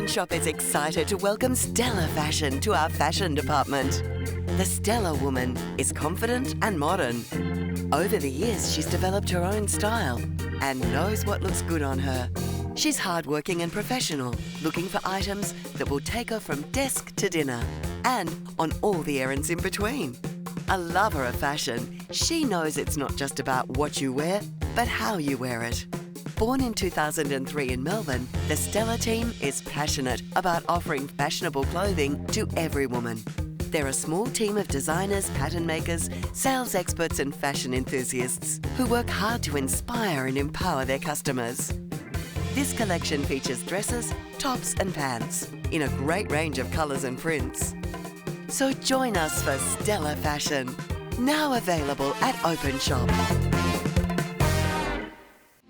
Openshop is excited to welcome Stella Fashion to our fashion department. The Stella woman is confident and modern. Over the years, she's developed her own style and knows what looks good on her. She's hardworking and professional, looking for items that will take her from desk to dinner and on all the errands in between. A lover of fashion, she knows it's not just about what you wear, but how you wear it. Born in 2003 in Melbourne, the Stella team is passionate about offering fashionable clothing to every woman. They're a small team of designers, pattern makers, sales experts and fashion enthusiasts who work hard to inspire and empower their customers. This collection features dresses, tops and pants in a great range of colours and prints. So join us for Stella Fashion, now available at Openshop.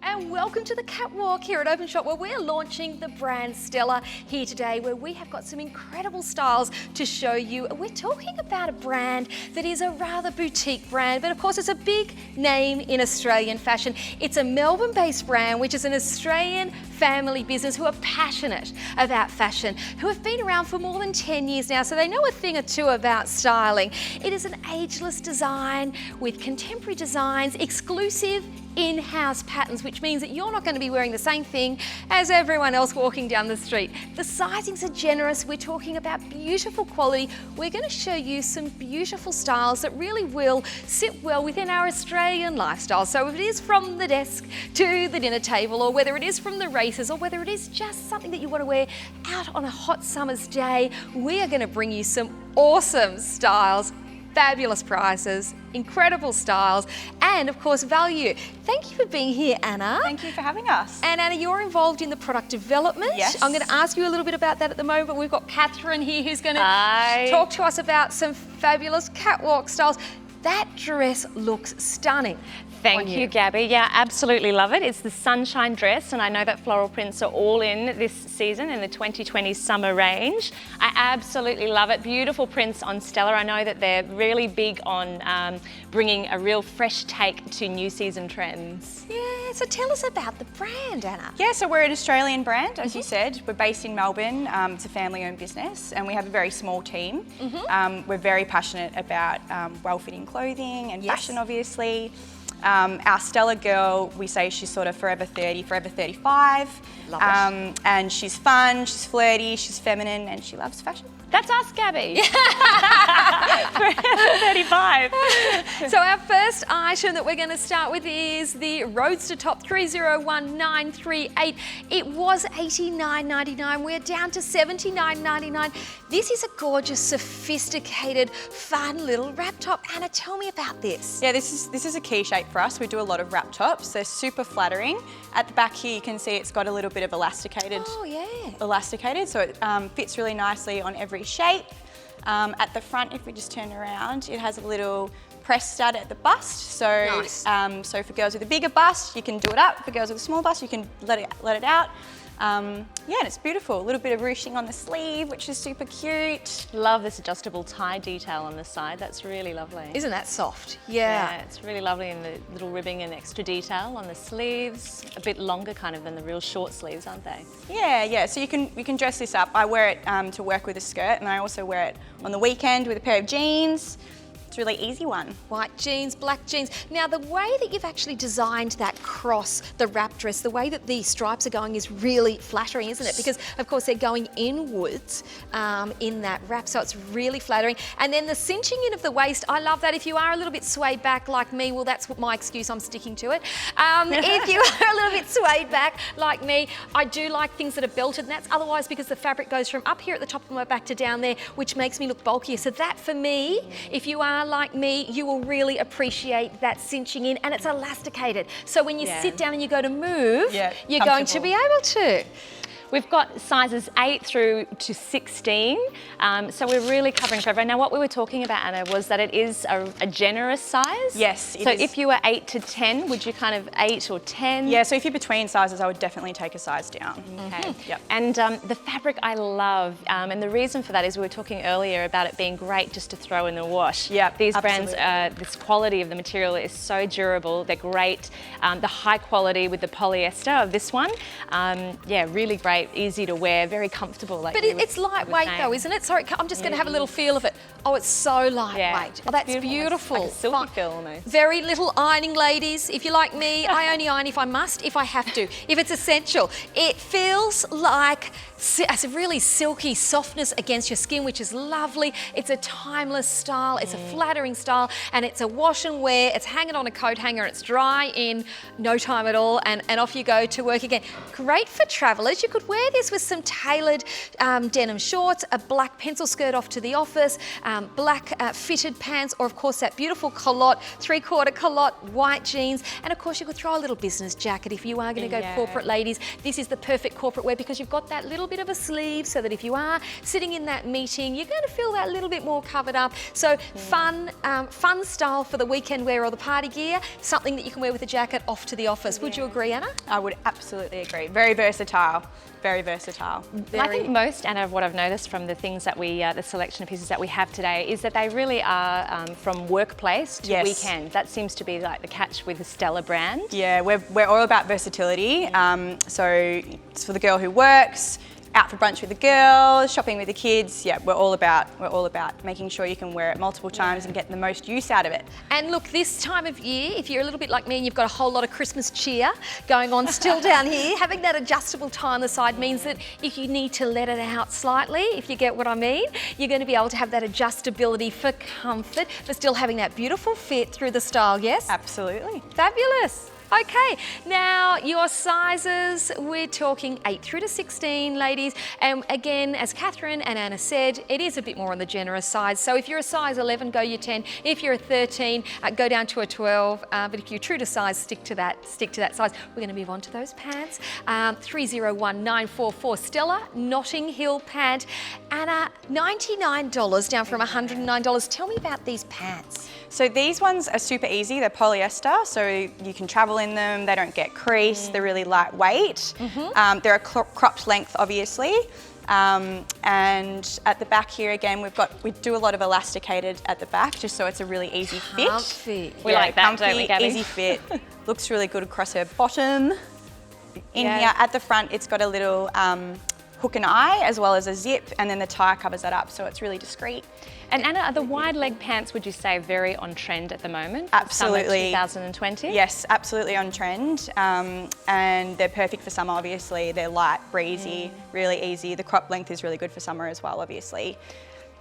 And welcome to the catwalk here at Openshop, where we're launching the brand Stella here today, where we have got some incredible styles to show you. We're talking about a brand that is a rather boutique brand, but of course it's a big name in Australian fashion. It's a Melbourne-based brand, which is an Australian family business who are passionate about fashion, who have been around for more than 10 years now, so they know a thing or two about styling. It is an ageless design with contemporary designs, exclusive in-house patterns, which means that you're not going to be wearing the same thing as everyone else walking down the street. The sizings are generous. We're talking about beautiful quality. We're going to show you some beautiful styles that really will sit well within our Australian lifestyle. So if it is from the desk to the dinner table, or whether it is from the races, or whether it is just something that you want to wear out on a hot summer's day, we are going to bring you some awesome styles, fabulous prices, incredible styles, and of course value. Thank you for being here, Anna. Thank you for having us. And Anna, you're involved in the product development. Yes. I'm going to ask you a little bit about that at the moment, but we've got Catherine here who's going to talk to us about some fabulous catwalk styles. That dress looks stunning. Thank you, Gabby. Yeah, absolutely love it. It's the sunshine dress, and I know that floral prints are all in this season in the 2020 summer range. I absolutely love it. Beautiful prints on Stella. I know that they're really big on bringing a real fresh take to new season trends. Yeah, so tell us about the brand, Anna. Yeah, so we're an Australian brand, as you said. We're based in Melbourne. It's a family-owned business, and we have a very small team. We're very passionate about well-fitting clothing and fashion, obviously. Our Stella girl, we say she's sort of forever 30, forever 35. Love it. And she's fun, she's flirty, she's feminine, and she loves fashion. That's us, Gabby. 35. So our first item that we're going to start with is the Roadster Top 301938. It was $89.99. We're down to $79.99. This is a gorgeous, sophisticated, fun little wrap top. Anna, tell me about this. Yeah, this is a key shape for us. We do a lot of wrap tops. They're super flattering. At the back here, you can see it's got a little bit of elasticated, so it fits really nicely on every shape. At the front, if we just turn around, it has a little press stud at the bust. So, so for girls with a bigger bust, you can do it up. For girls with a small bust, you can let it out. Yeah, and it's beautiful. A little bit of ruching on the sleeve, which is super cute. Love this adjustable tie detail on the side. That's really lovely. Isn't that soft? Yeah, it's really lovely, and the little ribbing and extra detail on the sleeves. A bit longer kind of than the real short sleeves, aren't they? Yeah. So you can dress this up. I wear it to work with a skirt, and I also wear it on the weekend with a pair of jeans. It's a really easy one. White jeans, black jeans. Now, the way that you've actually designed that cross, the wrap dress, the way that the stripes are going is really flattering, isn't it? Because, of course, they're going inwards in that wrap, so it's really flattering. And then the cinching in of the waist, I love that. If you are a little bit swayed back like me, well, that's my excuse, I'm sticking to it. If you are a little bit swayed back like me, I do like things that are belted, and that's otherwise because the fabric goes from up here at the top of my back to down there, which makes me look bulkier. So that, for me, if you are like me, you will really appreciate that cinching in, and it's elasticated. So when you sit down and you go to move, you're going to be able to. We've got sizes 8 through to 16, so we're really covering for everyone. Now, what we were talking about, Anna, was that it is a generous size. Yes, so if you were 8 to 10, would you kind of 8 or 10? Yeah, so if you're between sizes, I would definitely take a size down. Okay. Yep. And the fabric I love, and the reason for that is we were talking earlier about it being great just to throw in the wash. Yeah, these brands, this quality of the material is so durable. They're great. The high quality with the polyester of this one, yeah, really great. great, easy to wear, very comfortable. Like but it's lightweight though, isn't it? Sorry, I'm just going to have a little feel of it. Oh, it's so lightweight. Yeah, oh, that's beautiful. Like a silky feel almost. Very little ironing, ladies. If you're like me, I only iron if I must, if I have to, if it's essential. It feels like a really silky softness against your skin, which is lovely. It's a timeless style, it's a flattering style, and it's a wash and wear. It's hanging on a coat hanger, it's dry in no time at all, and off you go to work again. Great for travellers. You could wear this with some tailored denim shorts, a black pencil skirt off to the office, black fitted pants, or of course that beautiful culotte, 3/4 culotte, white jeans, and of course you could throw a little business jacket if you are going to go corporate, ladies. This is the perfect corporate wear because you've got that little bit of a sleeve so that if you are sitting in that meeting, you're going to feel that little bit more covered up. So fun style for the weekend wear or the party gear, something that you can wear with a jacket off to the office. Would you agree, Anna? I would absolutely agree. Very versatile. Very versatile. I think most, Anna, of what I've noticed from the things that the selection of pieces that we have today is that they really are from workplace to weekend. That seems to be like the catch with the Stella brand. Yeah, we're all about versatility. So it's for the girl who works, out for brunch with the girls, shopping with the kids. Yeah, we're all about making sure you can wear it multiple times and get the most use out of it. And look, this time of year, if you're a little bit like me and you've got a whole lot of Christmas cheer going on still down here, having that adjustable tie on the side means that if you need to let it out slightly, if you get what I mean, you're going to be able to have that adjustability for comfort, but still having that beautiful fit through the style, yes? Absolutely. Fabulous. Okay, now your sizes, we're talking 8 through to 16, ladies. And again, as Catherine and Anna said, it is a bit more on the generous side. So if you're a size 11, go your 10. If you're a 13, go down to a 12. But if you're true to size, stick to that size. We're going to move on to those pants. 301944 Stella, Notting Hill pant. Anna, $99 down from $109. Tell me about these pants. So these ones are super easy. They're polyester, so you can travel in them. They don't get creased. They're really lightweight. They're a cropped length, obviously. And at the back here again, we do a lot of elasticated at the back, just so it's a really easy fit. Comfy. We like that, comfy, don't we, Gabby? easy fit. Looks really good across her bottom. In here at the front, it's got a little hook and eye as well as a zip, and then the tie covers that up, so it's really discreet. And Anna, are the wide leg pants, would you say, very on trend at the moment? Absolutely. Summer 2020? Yes, absolutely on trend. And they're perfect for summer, obviously. They're light, breezy, really easy. The crop length is really good for summer as well, obviously.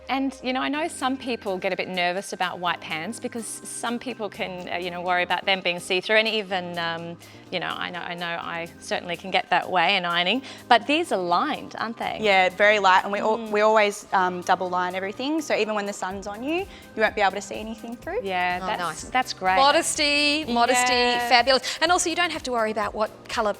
And, you know, I know some people get a bit nervous about white pants because some people can, you know, worry about them being see-through, and even, you know, I know I certainly can get that way in ironing, but these are lined, aren't they? Yeah, very light, and we always double line everything, so even when the sun's on you, you won't be able to see anything through. Yeah, that's great. Modesty, fabulous. And also you don't have to worry about what colour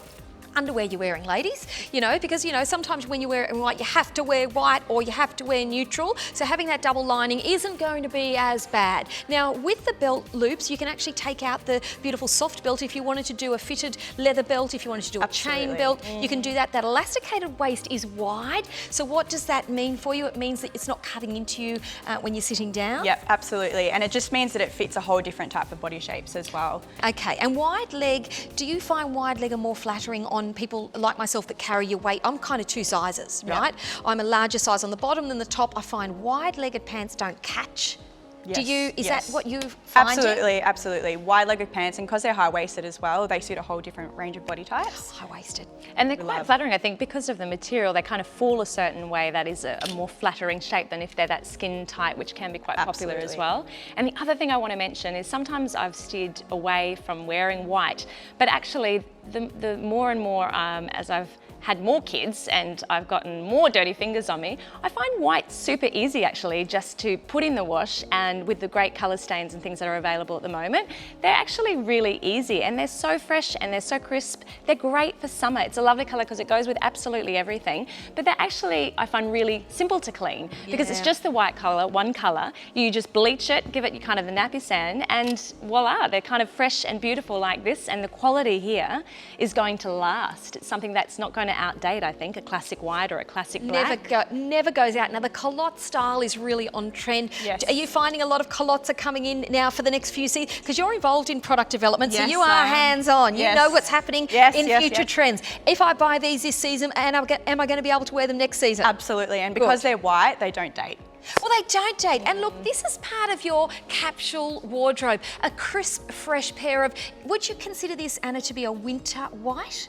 underwear you're wearing, ladies, you know, because, you know, sometimes when you wear it in white, you have to wear white or you have to wear neutral. So having that double lining isn't going to be as bad. Now, with the belt loops, you can actually take out the beautiful soft belt if you wanted to do a fitted leather belt, if you wanted to do a chain belt, you can do that. That elasticated waist is wide. So what does that mean for you? It means that it's not cutting into you when you're sitting down. Yep, absolutely. And it just means that it fits a whole different type of body shapes as well. Okay, and wide leg, do you find wide leg are more flattering on people like myself that carry your weight? I'm kind of two sizes, right? I'm a larger size on the bottom than the top. I find wide-legged pants don't catch. Yes, Do you, is that what you find? Absolutely. Wide-legged pants, and because they're high-waisted as well, they suit a whole different range of body types. High-waisted. And they're quite flattering, I think, because of the material. They kind of fall a certain way that is a more flattering shape than if they're that skin tight, which can be quite popular as well. And the other thing I want to mention is sometimes I've steered away from wearing white, but actually the more and more as I've had more kids and I've gotten more dirty fingers on me, I find white super easy actually just to put in the wash, and with the great colour stains and things that are available at the moment, they're actually really easy and they're so fresh and they're so crisp. They're great for summer. It's a lovely colour because it goes with absolutely everything, but they're actually, I find, really simple to clean because it's just the white colour, one colour. You just bleach it, give it kind of the nappy sand, and voila, they're kind of fresh and beautiful like this, and the quality here is going to last. It's something that's not going to outdate, I think, a classic white or a classic black. Never goes out. Now the culotte style is really on trend. Yes. Are you finding a lot of culottes are coming in now for the next few seasons? Because you're involved in product development, so Yes, you are I am. hands-on. You Yes. know what's happening in future trends. If I buy these this season, am I going to be able to wear them next season? Absolutely, and because they're white, they don't date. Well, they don't date. And look, this is part of your capsule wardrobe. A crisp, fresh pair of, would you consider this, Anna, to be a winter white?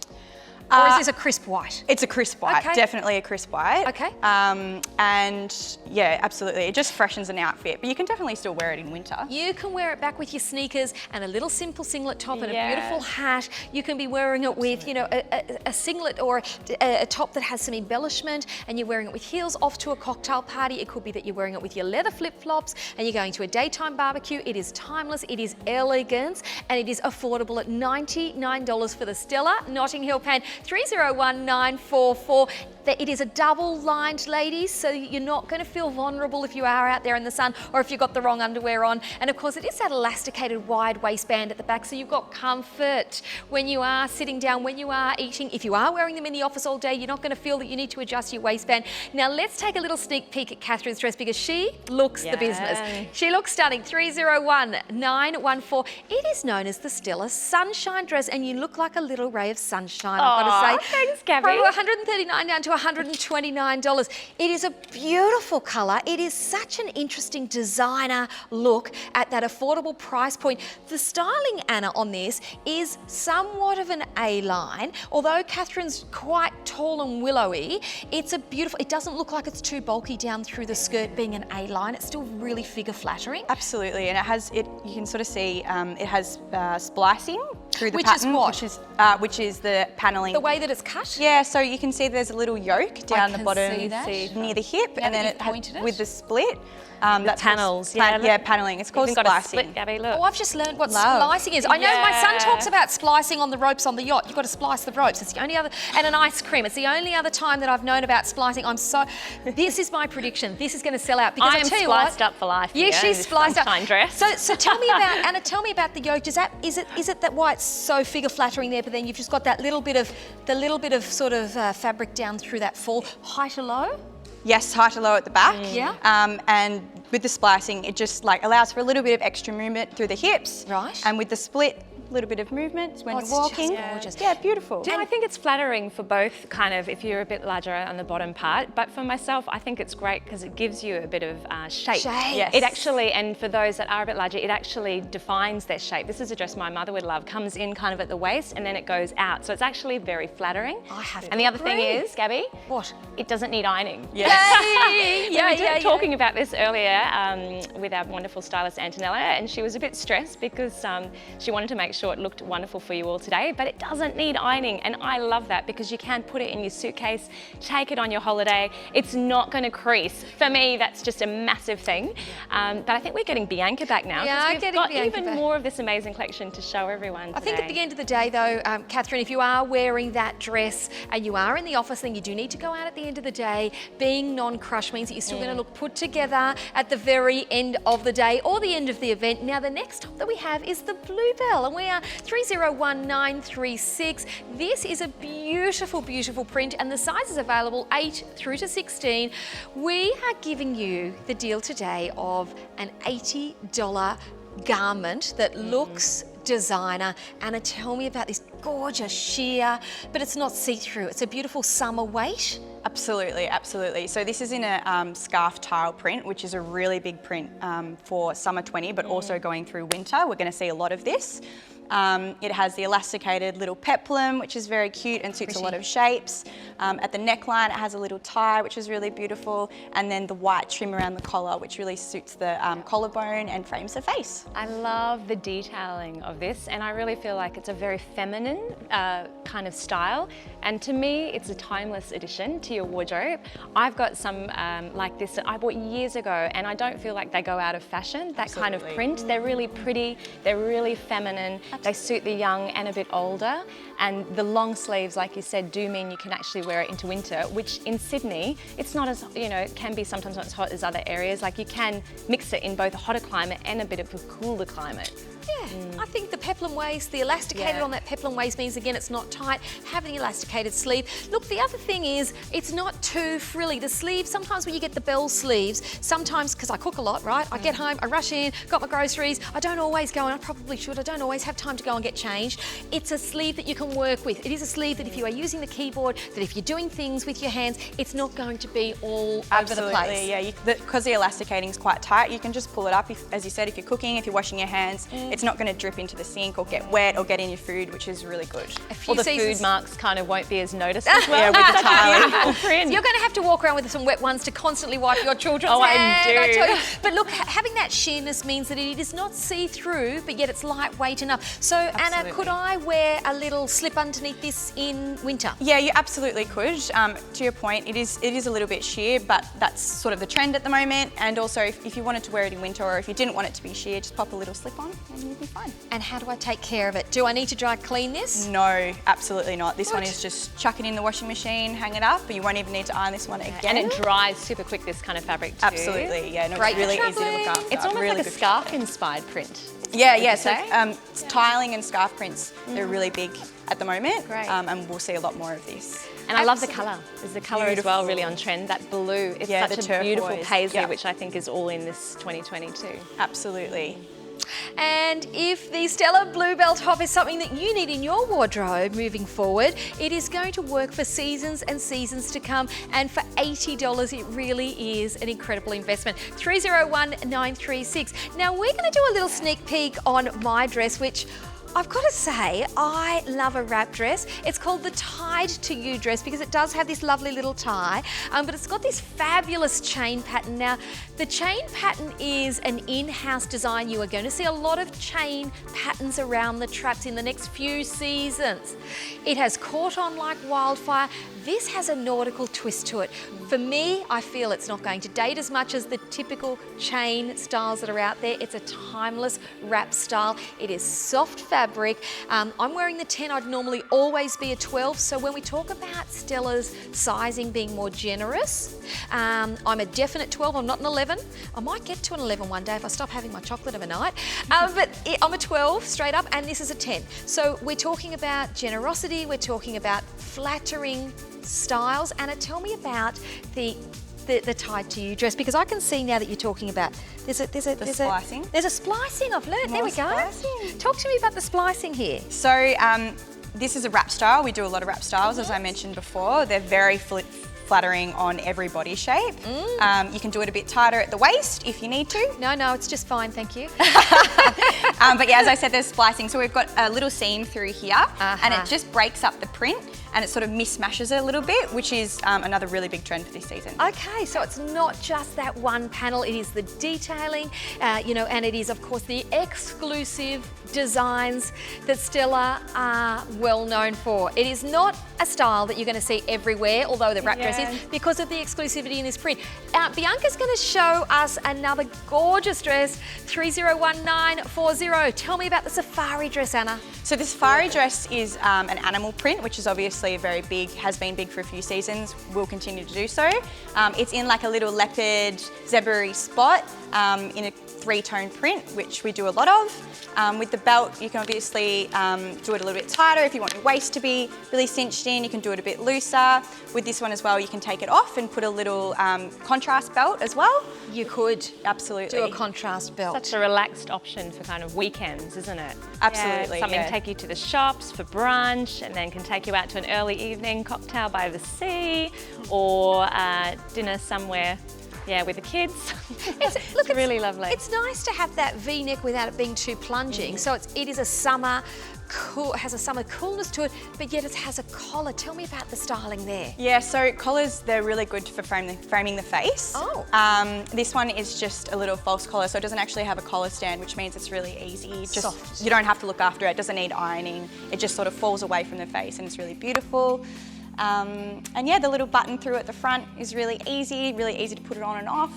Or is this a crisp white? It's a crisp white, definitely a crisp white. Okay. And yeah, absolutely. It just freshens an outfit, but you can definitely still wear it in winter. You can wear it back with your sneakers and a little simple singlet top and a beautiful hat. You can be wearing it with, you know, a singlet or a top that has some embellishment, and you're wearing it with heels off to a cocktail party. It could be that you're wearing it with your leather flip-flops and you're going to a daytime barbecue. It is timeless, it is elegant, and it is affordable at $99 for the Stella Notting Hill Pan. 301944. It is a double-lined, ladies, so you're not going to feel vulnerable if you are out there in the sun or if you've got the wrong underwear on. And of course, it is that elasticated wide waistband at the back, so you've got comfort when you are sitting down, when you are eating. If you are wearing them in the office all day, you're not going to feel that you need to adjust your waistband. Now, let's take a little sneak peek at Catherine's dress, because she looks the business. She looks stunning. 301914. It is known as the Stella Sunshine dress, and you look like a little ray of sunshine, I've got to say. Thanks, Gabby. From $139 down to $129. It is a beautiful colour. It is such an interesting designer look at that affordable price point. The styling, Anna, on this is somewhat of an A-line. Although Catherine's quite tall and willowy, it's a beautiful, it doesn't look like it's too bulky down through the skirt being an A-line. It's still really figure flattering. Absolutely, and you can sort of see it has splicing through the pattern. Which is the paneling. The way that it's cut? Yeah, so you can see there's a little yoke down the bottom near the hip, Yeah, and then with the split. That's panels, paneling. It's called got splicing. a split, Gabby, look. Oh, I've just learned what splicing is. I know my son Yeah. talks about splicing on the ropes on the yacht. You've got to splice the ropes. It's the only other, and an ice cream. It's the only other time that I've known about splicing. This is my prediction. This is going to sell out, because I am spliced up for life. Yeah, she's spliced up. Dress. So tell me about, Anna, tell me about the yoke. Is it that why it's so figure flattering there, but then you've just got that little bit of sort of fabric down through that fall, high to low? Yes, high to low at the back. Yeah. And with the splicing, it just allows for a little bit of extra movement through the hips. Right. And with the split, a little bit of movement when you're walking. Just gorgeous. Yeah, beautiful. And I think it's flattering for both, kind of, if you're a bit larger on the bottom part. But for myself, I think it's great because it gives you a bit of shape. Shape. It actually, and for those that are a bit larger, it actually defines their shape. This is a dress my mother would love. Comes in kind of at the waist and then it goes out. So it's actually very flattering. I have to And the other thing agree. is, Gabby, What? it doesn't need ironing. Yes. We were talking about this earlier with our wonderful stylist Antonella, and she was a bit stressed because she wanted to make sure it looked wonderful for you all today, but it doesn't need ironing, and I love that because you can put it in your suitcase, take it on your holiday. It's not going to crease. For me, that's just a massive thing. But I think we're getting Bianca back now. Yeah, we've getting got Bianca even back. more of this amazing collection to show everyone today. I think at the end of the day, though, Catherine, if you are wearing that dress and you are in the office, then you do need to go out at the end of the day. Being non-crush means that you're still going to look put together at the very end of the day or the end of the event. Now, the next top that we have is the Bluebell, and we are 301936. This is a beautiful, beautiful print, and the size is available 8 through to 16. We are giving you the deal today of an $80 garment that looks designer. Anna, tell me about this gorgeous sheer, but it's not see-through. It's a beautiful summer weight. Absolutely, absolutely. So this is in a scarf tile print, which is a really big print for summer 20, but also going through winter. We're going to see a lot of this. It has the elasticated little peplum, which is very cute and suits a lot of shapes. At the neckline, it has a little tie, which is really beautiful, and then the white trim around the collar, which really suits the collarbone and frames the face. I love the detailing of this, and I really feel like it's a very feminine kind of style. And to me, it's a timeless addition to your wardrobe. I've got some like this that I bought years ago, and I don't feel like they go out of fashion. That kind of print, they're really pretty, they're really feminine. They suit the young and a bit older, and the long sleeves, like you said, do mean you can actually wear it into winter, which in Sydney, it's not as, you know, it can be sometimes not as hot as other areas. Like you can mix it in both a hotter climate and a bit of a cooler climate. Yeah, I think the peplum waist, the elasticated on that peplum waist means, again, it's not tight. Having the elasticated sleeve. Look, the other thing is it's not too frilly. The sleeve, sometimes when you get the bell sleeves, sometimes, because I cook a lot, right? I get home, I rush in, got my groceries. I don't always go, and I probably should, I don't always have time to go and get changed. It's a sleeve that you can work with. It is a sleeve that if you are using the keyboard, that if you're doing things with your hands, it's not going to be all over the place. Yeah, because the elasticating is quite tight, you can just pull it up, as you said, if you're cooking, if you're washing your hands, it's not going to drip into the sink or get wet or get in your food, which is really good. Or the food marks kind of won't be as noticed as well. Yeah, with the tiling. So you're going to have to walk around with some wet ones to constantly wipe your children's hands. I do. I tell you. But look, having that sheerness means that it is not see-through, but yet it's lightweight enough. So Anna, could I wear a little slip underneath this in winter? Yeah, you absolutely could. To your point, it is a little bit sheer, but that's sort of the trend at the moment. And also, if you wanted to wear it in winter, or if you didn't want it to be sheer, just pop a little slip on and you'll be fine. And how do I take care of it? Do I need to dry clean this? No, absolutely not. This one is just chuck it in the washing machine, hang it up, but you won't even need to iron this one again. And it dries super quick, this kind of fabric too. Absolutely, yeah. No, it's really easy to look after. It's almost really like a scarf-inspired print. Yeah. So tiling and scarf prints, they're really big at the moment. Great. And we'll see a lot more of this. And I love the colour. Is the colour as well really on trend? That blue, it's such a beautiful paisley, which I think is all in this 2022. Absolutely. And if the Stella Bluebell top is something that you need in your wardrobe moving forward, it is going to work for seasons and seasons to come. And for $80, it really is an incredible investment. 301936. Now we're going to do a little sneak peek on my dress, which I've got to say, I love a wrap dress. It's called the Tied to You dress because it does have this lovely little tie, but it's got this fabulous chain pattern. Now, the chain pattern is an in-house design. You are going to see a lot of chain patterns around the traps in the next few seasons. It has caught on like wildfire. This has a nautical twist to it. For me, I feel it's not going to date as much as the typical chain styles that are out there. It's a timeless wrap style. It is soft fabric. I'm wearing the 10. I'd normally always be a 12. So when we talk about Stella's sizing being more generous, I'm a definite 12. I'm not an 11. I might get to an 11 one day if I stop having my chocolate overnight. But I'm a 12 straight up, and this is a 10. So we're talking about generosity. We're talking about flattering styles. Anna, tell me about the Tied to You dress, because I can see now that you're talking about there's a splicing. There's a splicing. I've learned. There we go. Splicing. Talk to me about the splicing here. So this is a wrap style. We do a lot of wrap styles, as I mentioned before. They're very flattering on every body shape. You can do it a bit tighter at the waist if you need to. No, it's just fine, thank you. But yeah, as I said, there's splicing. So we've got a little seam through here, and it just breaks up the print, and it sort of mismatches it a little bit, which is another really big trend for this season. Okay, so it's not just that one panel, it is the detailing, and it is, of course, the exclusive designs that Stella are well known for. It is not a style that you're going to see everywhere, although the wrap dress is, because of the exclusivity in this print. Bianca's going to show us another gorgeous dress, 301940. Tell me about the safari dress, Anna. So the safari dress is an animal print, which is obviously very big, has been big for a few seasons, will continue to do so. It's in like a little leopard zebra-y spot in a 3-tone print, which we do a lot of. With the belt, you can obviously do it a little bit tighter. If you want your waist to be really cinched in, you can do it a bit looser. With this one as well, you can take it off and put a little contrast belt as well. You could absolutely do a contrast belt. Such a relaxed option for kind of weekends, isn't it? Absolutely. Something to take you to the shops for brunch, and then can take you out to an early evening cocktail by the sea, or dinner somewhere. Yeah, with the kids. It's really lovely. It's nice to have that V-neck without it being too plunging. So it is a summer cool, has a summer coolness to it, but yet it has a collar. Tell me about the styling there. Yeah, so collars, they're really good for framing the face. Oh. This one is just a little false collar, so it doesn't actually have a collar stand, which means it's really easy. Soft. You don't have to look after it. It doesn't need ironing. It just sort of falls away from the face, and it's really beautiful. And yeah, the little button through at the front is really easy to put it on and off.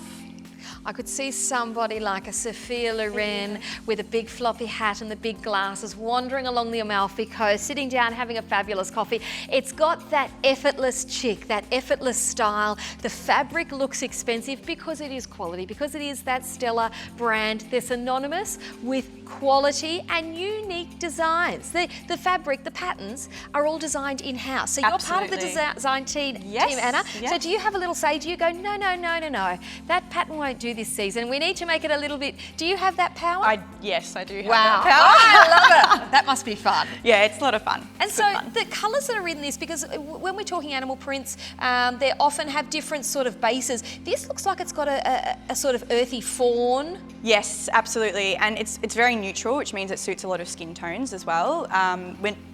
I could see somebody like a Sophia Loren with a big floppy hat and the big glasses wandering along the Amalfi Coast, sitting down having a fabulous coffee. It's got that effortless chic, that effortless style. The fabric looks expensive because it is quality, because it is that Stella brand. They're synonymous with quality and unique designs. The fabric, the patterns are all designed in-house. So you're part of the design team, Anna. Yes. So do you have a little say? Do you go, no, that pattern won't do this season. We need to make it a little bit. Do you have that power? Yes, I do have Wow. that power. I love it. That must be fun. Yeah, it's a lot of fun. And so the colours that are in this, because when we're talking animal prints, they often have different sort of bases. This looks like it's got a sort of earthy fawn. Yes, absolutely. And it's very neutral, which means it suits a lot of skin tones as well.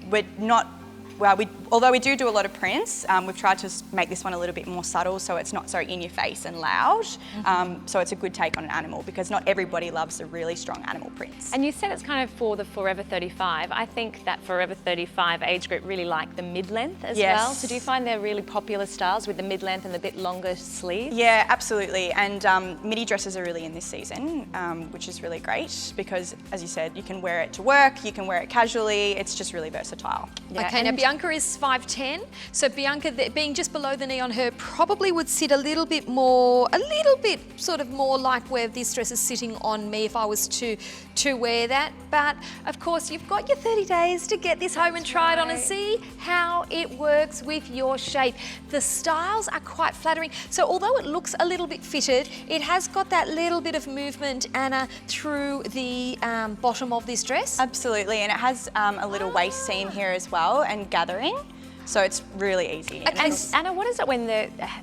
We're not, well, although we do a lot of prints, we've tried to make this one a little bit more subtle so it's not so in your face and loud. So it's a good take on an animal because not everybody loves the really strong animal prints. And you said it's kind of for the Forever 35. I think that Forever 35 age group really like the mid-length as well. So do you find they're really popular styles with the mid-length and the bit longer sleeves? Yeah, absolutely. And midi dresses are really in this season, which is really great because, as you said, you can wear it to work, you can wear it casually. It's just really versatile. Yeah, okay, now Bianca is 5'10", so Bianca, being just below the knee on her, probably would sit a little bit sort of more like where this dress is sitting on me if I was to wear that. But of course, you've got your 30 days to get this home and try it on and see how it works with your shape. The styles are quite flattering. So although it looks a little bit fitted, it has got that little bit of movement, Anna, through the bottom of this dress. Absolutely, and it has a little waist seam here as well and gathering. So it's really easy. And Anna, what is it when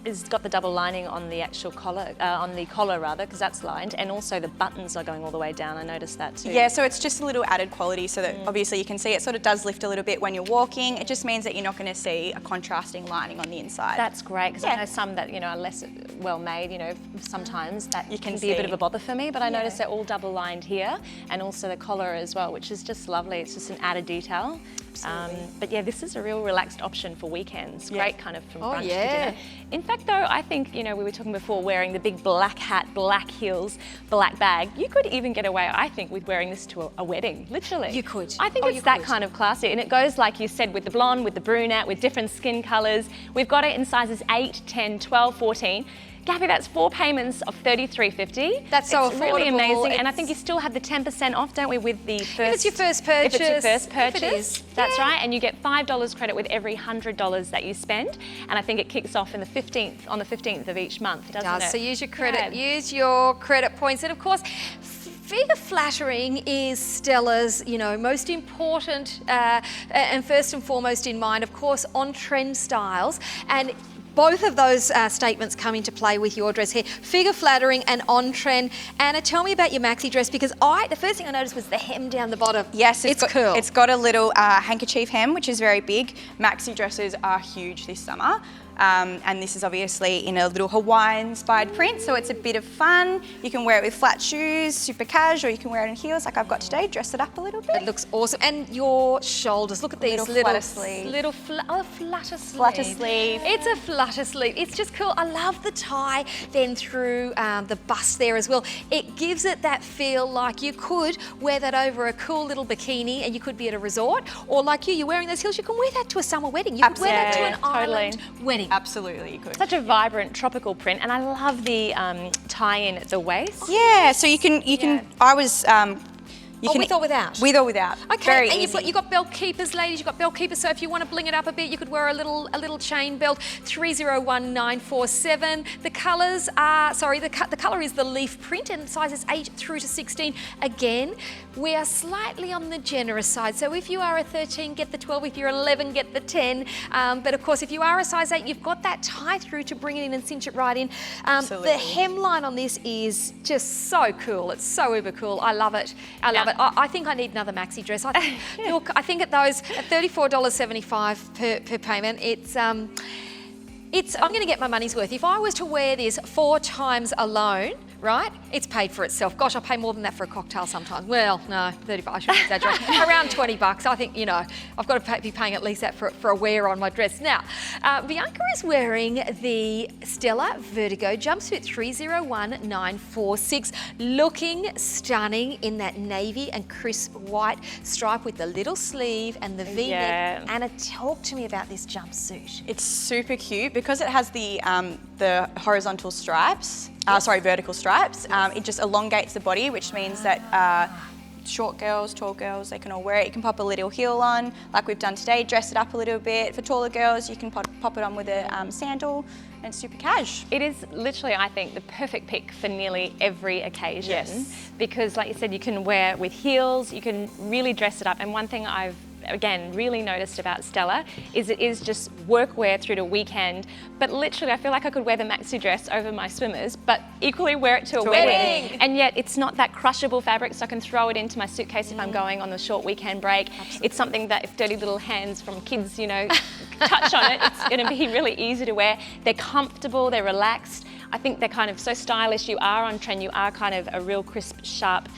it's got the double lining on the actual collar, because that's lined, and also the buttons are going all the way down? I noticed that too. Yeah, so it's just a little added quality so that obviously you can see it sort of does lift a little bit when you're walking. It just means that you're not going to see a contrasting lining on the inside. That's great, because I know some that, are less well made, sometimes that can be a bit of a bother for me, but I notice they're all double lined here, and also the collar as well, which is just lovely. It's just an added detail. But yeah, this is a real relaxed option for weekends. Great kind of from brunch to dinner. In fact though, I think, we were talking before wearing the big black hat, black heels, black bag. You could even get away, I think, with wearing this to a wedding, literally. You could. I think it's that kind of classy. And it goes, like you said, with the blonde, with the brunette, with different skin colours. We've got it in sizes 8, 10, 12, 14. Gabby, that's 4 payments of $33.50. That's so affordable. It's really amazing, and I think you still have the 10% off, don't we, with the first... If it's your first purchase. If it's your first purchase, if it is. That's right, and you get $5 credit with every $100 that you spend, and I think it kicks off on the 15th of each month, doesn't it? So use your credit, use your credit points, and of course, figure flattering is Stella's, most important and first and foremost in mind, of course, on-trend styles. And both of those statements come into play with your dress here. Figure flattering and on-trend. Anna, tell me about your maxi dress, because the first thing I noticed was the hem down the bottom. Yes, it's cool. It's got a little handkerchief hem, which is very big. Maxi dresses are huge this summer. And this is obviously in a little Hawaiian-inspired print, so it's a bit of fun. You can wear it with flat shoes, super cash, or you can wear it in heels like I've got today, dress it up a little bit. It looks awesome. And your shoulders, look at these little flutter sleeve. Flutter sleeve. Flutter sleeve. It's a flutter sleeve. It's just cool. I love the tie then through the bust there as well. It gives it that feel like you could wear that over a cool little bikini and you could be at a resort, or like you're wearing those heels, you can wear that to a summer wedding. You could wear that to an island wedding. Absolutely, you could. Such a vibrant tropical print, and I love the tie-in at the waist. Yeah, so you can. I was. With or without? With or without. Okay, very and easy. you've got belt keepers, ladies. You've got belt keepers. So if you want to bling it up a bit, you could wear a little chain belt. 301947. The colours are the colour is the leaf print, and sizes 8 through to 16. Again, we are slightly on the generous side. So if you are a 13, get the 12. If you're 11, get the 10. But of course, if you are a size 8, you've got that tie through to bring it in and cinch it right in. Absolutely. The hemline on this is just so cool. It's so uber cool. I love it. I love it. I think I need another maxi dress. I think at those at $34.75 per payment, I'm going to get my money's worth. If I was to wear this 4 times alone, right? It's paid for itself. Gosh, I pay more than that for a cocktail sometimes. Well, no, 30 bucks, I shouldn't exaggerate. Around 20 bucks. I think, you know, I've got to be paying at least that for a wear on my dress. Now, Bianca is wearing the Stella Vertigo jumpsuit 301946, looking stunning in that navy and crisp white stripe with the little sleeve and the V-neck. Anna, talk to me about this jumpsuit. It's super cute because it has the horizontal stripes, vertical stripes. It just elongates the body, which means that short girls, tall girls, they can all wear it. You can pop a little heel on, like we've done today, dress it up a little bit. For taller girls, you can pop it on with a sandal, and it's super cash. It is literally, I think, the perfect pick for nearly every occasion. Yes. Because, like you said, you can wear it with heels, you can really dress it up. And one thing I've again really noticed about Stella is it is just workwear through to weekend, but literally I feel like I could wear the maxi dress over my swimmers, but equally wear it to a wedding. And yet it's not that crushable fabric, so I can throw it into my suitcase if I'm going on a short weekend break. Absolutely. It's something that if dirty little hands from kids, you know, touch on it, it's going to be really easy to wear. They're comfortable, they're relaxed. I think they're kind of so stylish. You are on trend. You are kind of a real crisp, sharp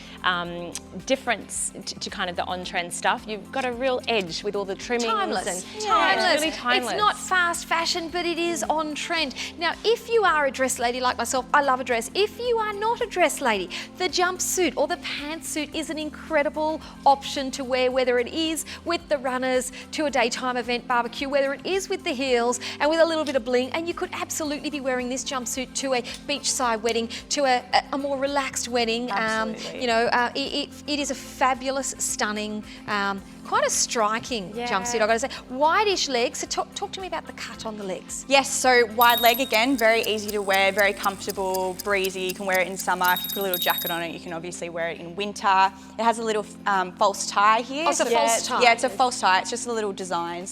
difference to kind of the on-trend stuff. You've got a real edge with all the trimmings. Timeless. And Timeless. It's really timeless. It's not fast fashion, but it is on trend. Now, if you are a dress lady like myself, I love a dress. If you are not a dress lady, the jumpsuit or the pantsuit is an incredible option to wear, whether it is with the runners to a daytime event barbecue, whether it is with the heels and with a little bit of bling. And you could absolutely be wearing this jumpsuit to a beachside wedding, to a more relaxed wedding. You know, it is a fabulous, stunning, quite a striking jumpsuit, I've got to say. Whitish legs, so talk to me about the cut on the legs. Yes, so wide leg again, very easy to wear, very comfortable, breezy. You can wear it in summer. If you put a little jacket on it, you can obviously wear it in winter. It has a little false tie here. Oh, it's a false tie. Yeah, it's a false tie. It's just a little design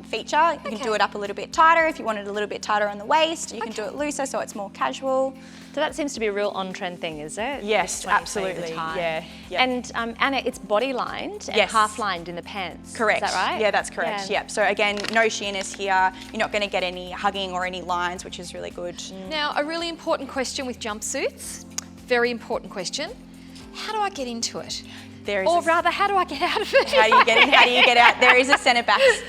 feature. You can do it up a little bit tighter if you want it a little bit tighter on the waist. You can do it looser so it's more casual. So that seems to be a real on-trend thing, is it? Yes, absolutely. Yeah. And Anna, it's body-lined and half-lined in the pants. Correct. Is that right? Yeah, that's correct. Yeah. So again, no sheerness here. You're not going to get any hugging or any lines, which is really good. Now, a really important question with jumpsuits, very important question. How do I get into it? Or rather, how do I get out of it? How do you get in? How do you get out? There is a centre back seat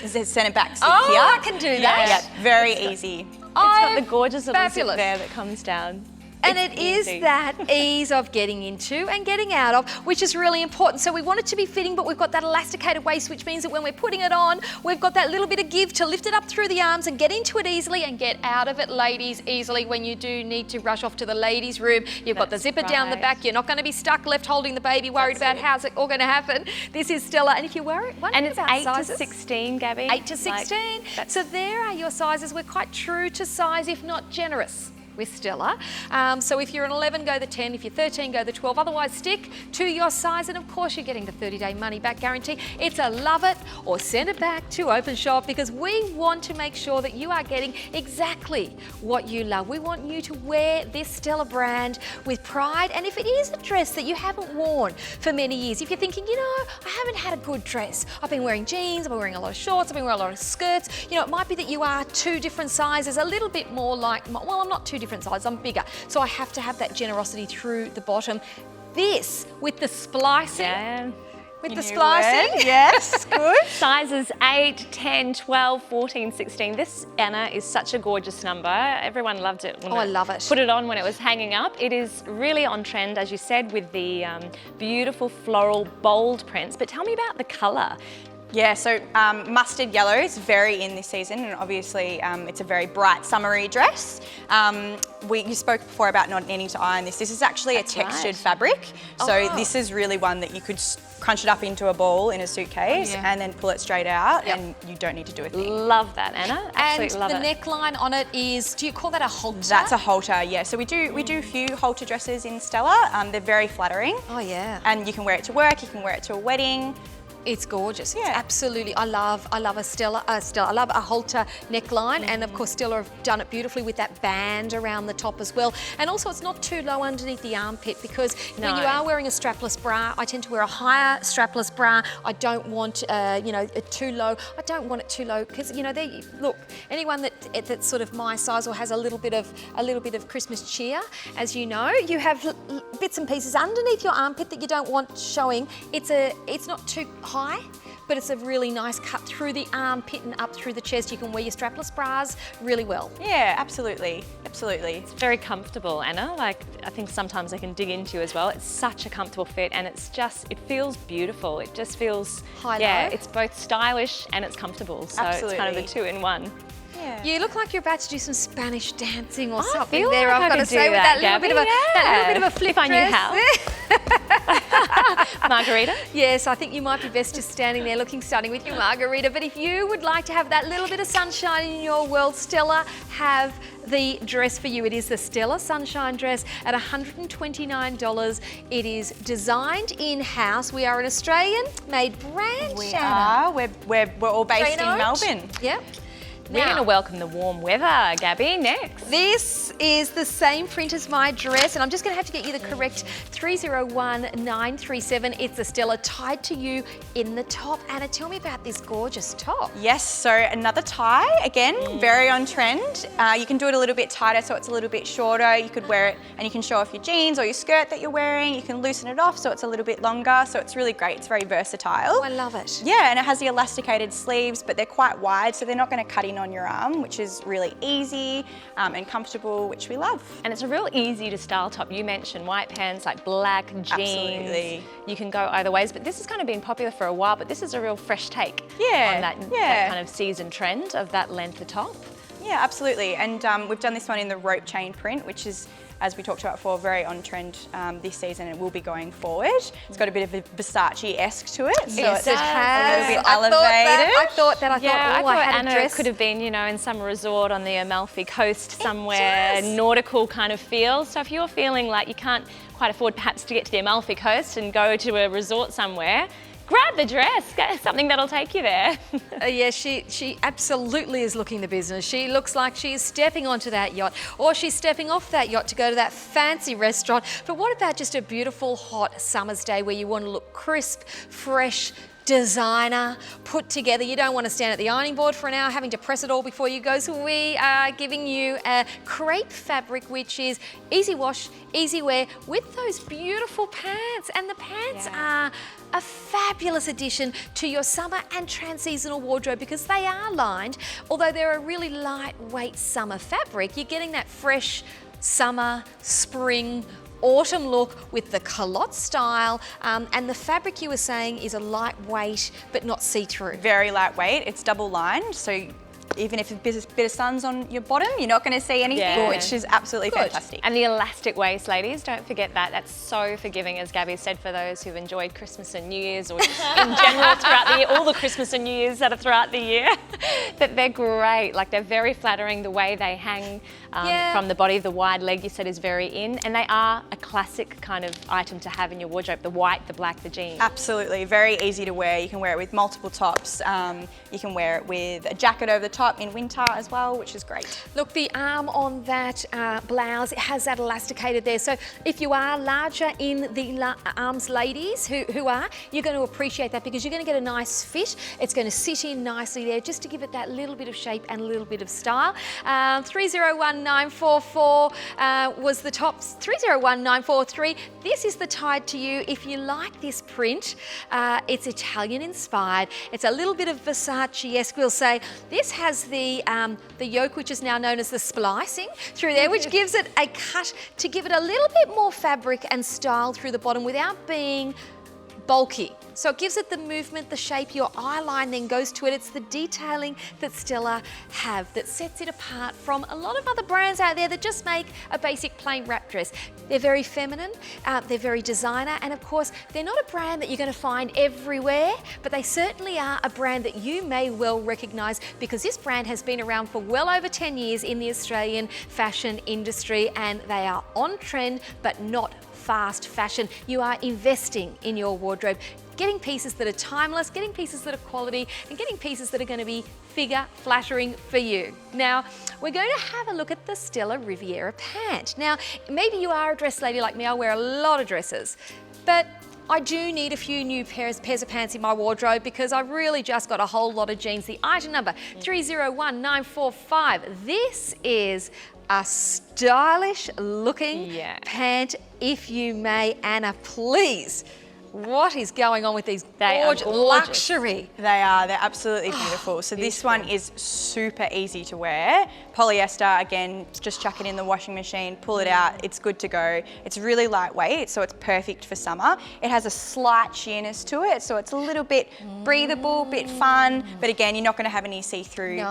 here. I can do that. Yeah, very easy. It's got the gorgeous little zip there that comes down. And it is that ease of getting into and getting out of, which is really important. So we want it to be fitting, but we've got that elasticated waist, which means that when we're putting it on, we've got that little bit of give to lift it up through the arms and get into it easily and get out of it, ladies, easily when you do need to rush off to the ladies' room. You've got the zipper down the back. You're not going to be stuck left holding the baby, worried about how's it all going to happen. This is Stella. And if you're worried, and it's 8 sizes, to 16, Gabby. 8 to 16. So there are your sizes. We're quite true to size, if not generous, with Stella. So if you're an 11, go the 10. If you're 13, go the 12. Otherwise, stick to your size. And of course, you're getting the 30-day money-back guarantee. It's a love it or send it back to Openshop, because we want to make sure that you are getting exactly what you love. We want you to wear this Stella brand with pride. And if it is a dress that you haven't worn for many years, if you're thinking, you know, I haven't had a good dress. I've been wearing jeans, I've been wearing a lot of shorts, I've been wearing a lot of skirts. You know, it might be that you are 2 different sizes, a little bit more like, well, I'm not 2 different sizes, I'm bigger. So I have to have that generosity through the bottom. This, with the splicing, with the splicing. Yes, good. Sizes 8, 10, 12, 14, 16. This, Anna, is such a gorgeous number. Everyone loved it. I love it. Put it on when it was hanging up. It is really on trend, as you said, with the beautiful floral bold prints. But tell me about the colour. Yeah, so mustard yellow is very in this season, and obviously it's a very bright summery dress. You spoke before about not needing to iron this. This is actually a textured fabric, so this is really one that you could crunch it up into a ball in a suitcase and then pull it straight out, and you don't need to do a thing. Love that, Anna. Absolutely love it. And the neckline on it is, do you call that a halter? That's a halter, yeah. So we do a few halter dresses in Stella. They're very flattering. Oh yeah. And you can wear it to work, you can wear it to a wedding. It's gorgeous. Yeah. It's absolutely. I love a Stella. I love a halter neckline, and of course Stella have done it beautifully with that band around the top as well. And also, it's not too low underneath the armpit, because when you are wearing a strapless bra, I tend to wear a higher strapless bra. I don't want it too low. I don't want it too low, because look, anyone that's sort of my size or has a little bit of Christmas cheer, as you know, you have bits and pieces underneath your armpit that you don't want showing. It's not too high, but it's a really nice cut through the armpit and up through the chest. You can wear your strapless bras really well. Yeah, absolutely, absolutely. It's very comfortable, Anna. Like, I think sometimes I can dig into as well. It's such a comfortable fit, and it feels beautiful. It just feels, it's both stylish and it's comfortable. So it's kind of the two-in-one. Yeah. You look like you're about to do some Spanish dancing or I something feel there. like I've I got to could say, do with that, that little bit of a flip If I knew dress. how. Margarita? Yes, I think you might be best just standing there looking stunning with your margarita. But if you would like to have that little bit of sunshine in your world, Stella have the dress for you. It is the Stella Sunshine dress at $129. It is designed in-house. We are an Australian-made brand. We are. We're all based in Melbourne. Yep. We're going to welcome the warm weather, Gabby, next. This is the same print as my dress, and I'm just going to have to get you the correct 301937. It's a Stella tied to you in the top. Anna, tell me about this gorgeous top. Yes, so another tie, again, very on trend. You can do it a little bit tighter so it's a little bit shorter. You could wear it and you can show off your jeans or your skirt that you're wearing. You can loosen it off so it's a little bit longer, so it's really great. It's very versatile. Oh, I love it. Yeah, and it has the elasticated sleeves, but they're quite wide, so they're not going to cut in on your arm, which is really easy and comfortable, which we love. And it's a real easy to style top. You mentioned white pants, like black jeans. Absolutely. You can go either ways, but this has kind of been popular for a while, but this is a real fresh take Yeah, on that kind of season trend of that length of top. Yeah, absolutely. And we've done this one in the rope chain print, which is, as we talked about before, very on trend this season, and will be going forward. It's got a bit of a Versace-esque to it, so Yes, it's it has. a little bit I elevated. thought I had thought a Anna dress. could have been, in some resort on the Amalfi Coast somewhere, nautical kind of feel. So if you're feeling like you can't quite afford perhaps to get to the Amalfi Coast and go to a resort somewhere, grab the dress, get something that'll take you there. Yeah, she absolutely is looking the business. She looks like she is stepping onto that yacht, or she's stepping off that yacht to go to that fancy restaurant. But what about just a beautiful hot summer's day where you want to look crisp, fresh, designer, put together? You don't want to stand at the ironing board for an hour having to press it all before you go. So we are giving you a crepe fabric, which is easy wash, easy wear, with those beautiful pants. And the pants are a fabulous addition to your summer and trans-seasonal wardrobe, because they are lined. Although they're a really lightweight summer fabric, you're getting that fresh summer, spring, autumn look with the culotte style, and the fabric you were saying is a lightweight but not see-through. Very lightweight. It's double lined, so even if a bit of sun's on your bottom, you're not going to see anything, which is absolutely fantastic. And the elastic waist, ladies, don't forget that. That's so forgiving, as Gabby said, for those who've enjoyed Christmas and New Year's, or just in general throughout the year, all the Christmas and New Year's that are throughout the year, that they're great. Like, they're very flattering. The way they hang from the body, the wide leg you said is very in, and they are a classic kind of item to have in your wardrobe, the white, the black, the jeans. Absolutely, very easy to wear. You can wear it with multiple tops. You can wear it with a jacket over the top in winter as well, which is great. Look, the arm on that blouse, it has that elasticated there. So if you are larger in the arms, ladies who are, you're going to appreciate that, because you're going to get a nice fit. It's going to sit in nicely there, just to give it that little bit of shape and a little bit of style. 301944 was the top. 301943. This is the tied to you. If you like this print, it's Italian inspired. It's a little bit of Versace-esque, we'll say. This has the yoke, which is now known as the splicing through there, which gives it a cut to give it a little bit more fabric and style through the bottom without being bulky. So it gives it the movement, the shape. Your eye line then goes to it. It's the detailing that Stella have that sets it apart from a lot of other brands out there that just make a basic plain wrap dress. They're very feminine, they're very designer, and of course, they're not a brand that you're going to find everywhere, but they certainly are a brand that you may well recognise, because this brand has been around for well over 10 years in the Australian fashion industry, and they are on trend, but not fast fashion. You are investing in your wardrobe. getting pieces that are timeless, getting pieces that are quality, and getting pieces that are going to be figure flattering for you. Now, we're going to have a look at the Stella Riviera pant. Now, maybe you are a dress lady like me. I wear a lot of dresses, but I do need a few new pairs of pants in my wardrobe because I've really just got a whole lot of jeans. The item number 301945. This is a stylish looking pant, if you may. Anna, please. What is going on with these gorgeous luxury? They are, they're absolutely beautiful. So this one is super easy to wear. Polyester, again, just chuck it in the washing machine, pull it out, it's good to go. It's really lightweight, so it's perfect for summer. It has a slight sheerness to it, so it's a little bit breathable, bit fun, but again, you're not gonna have any see-through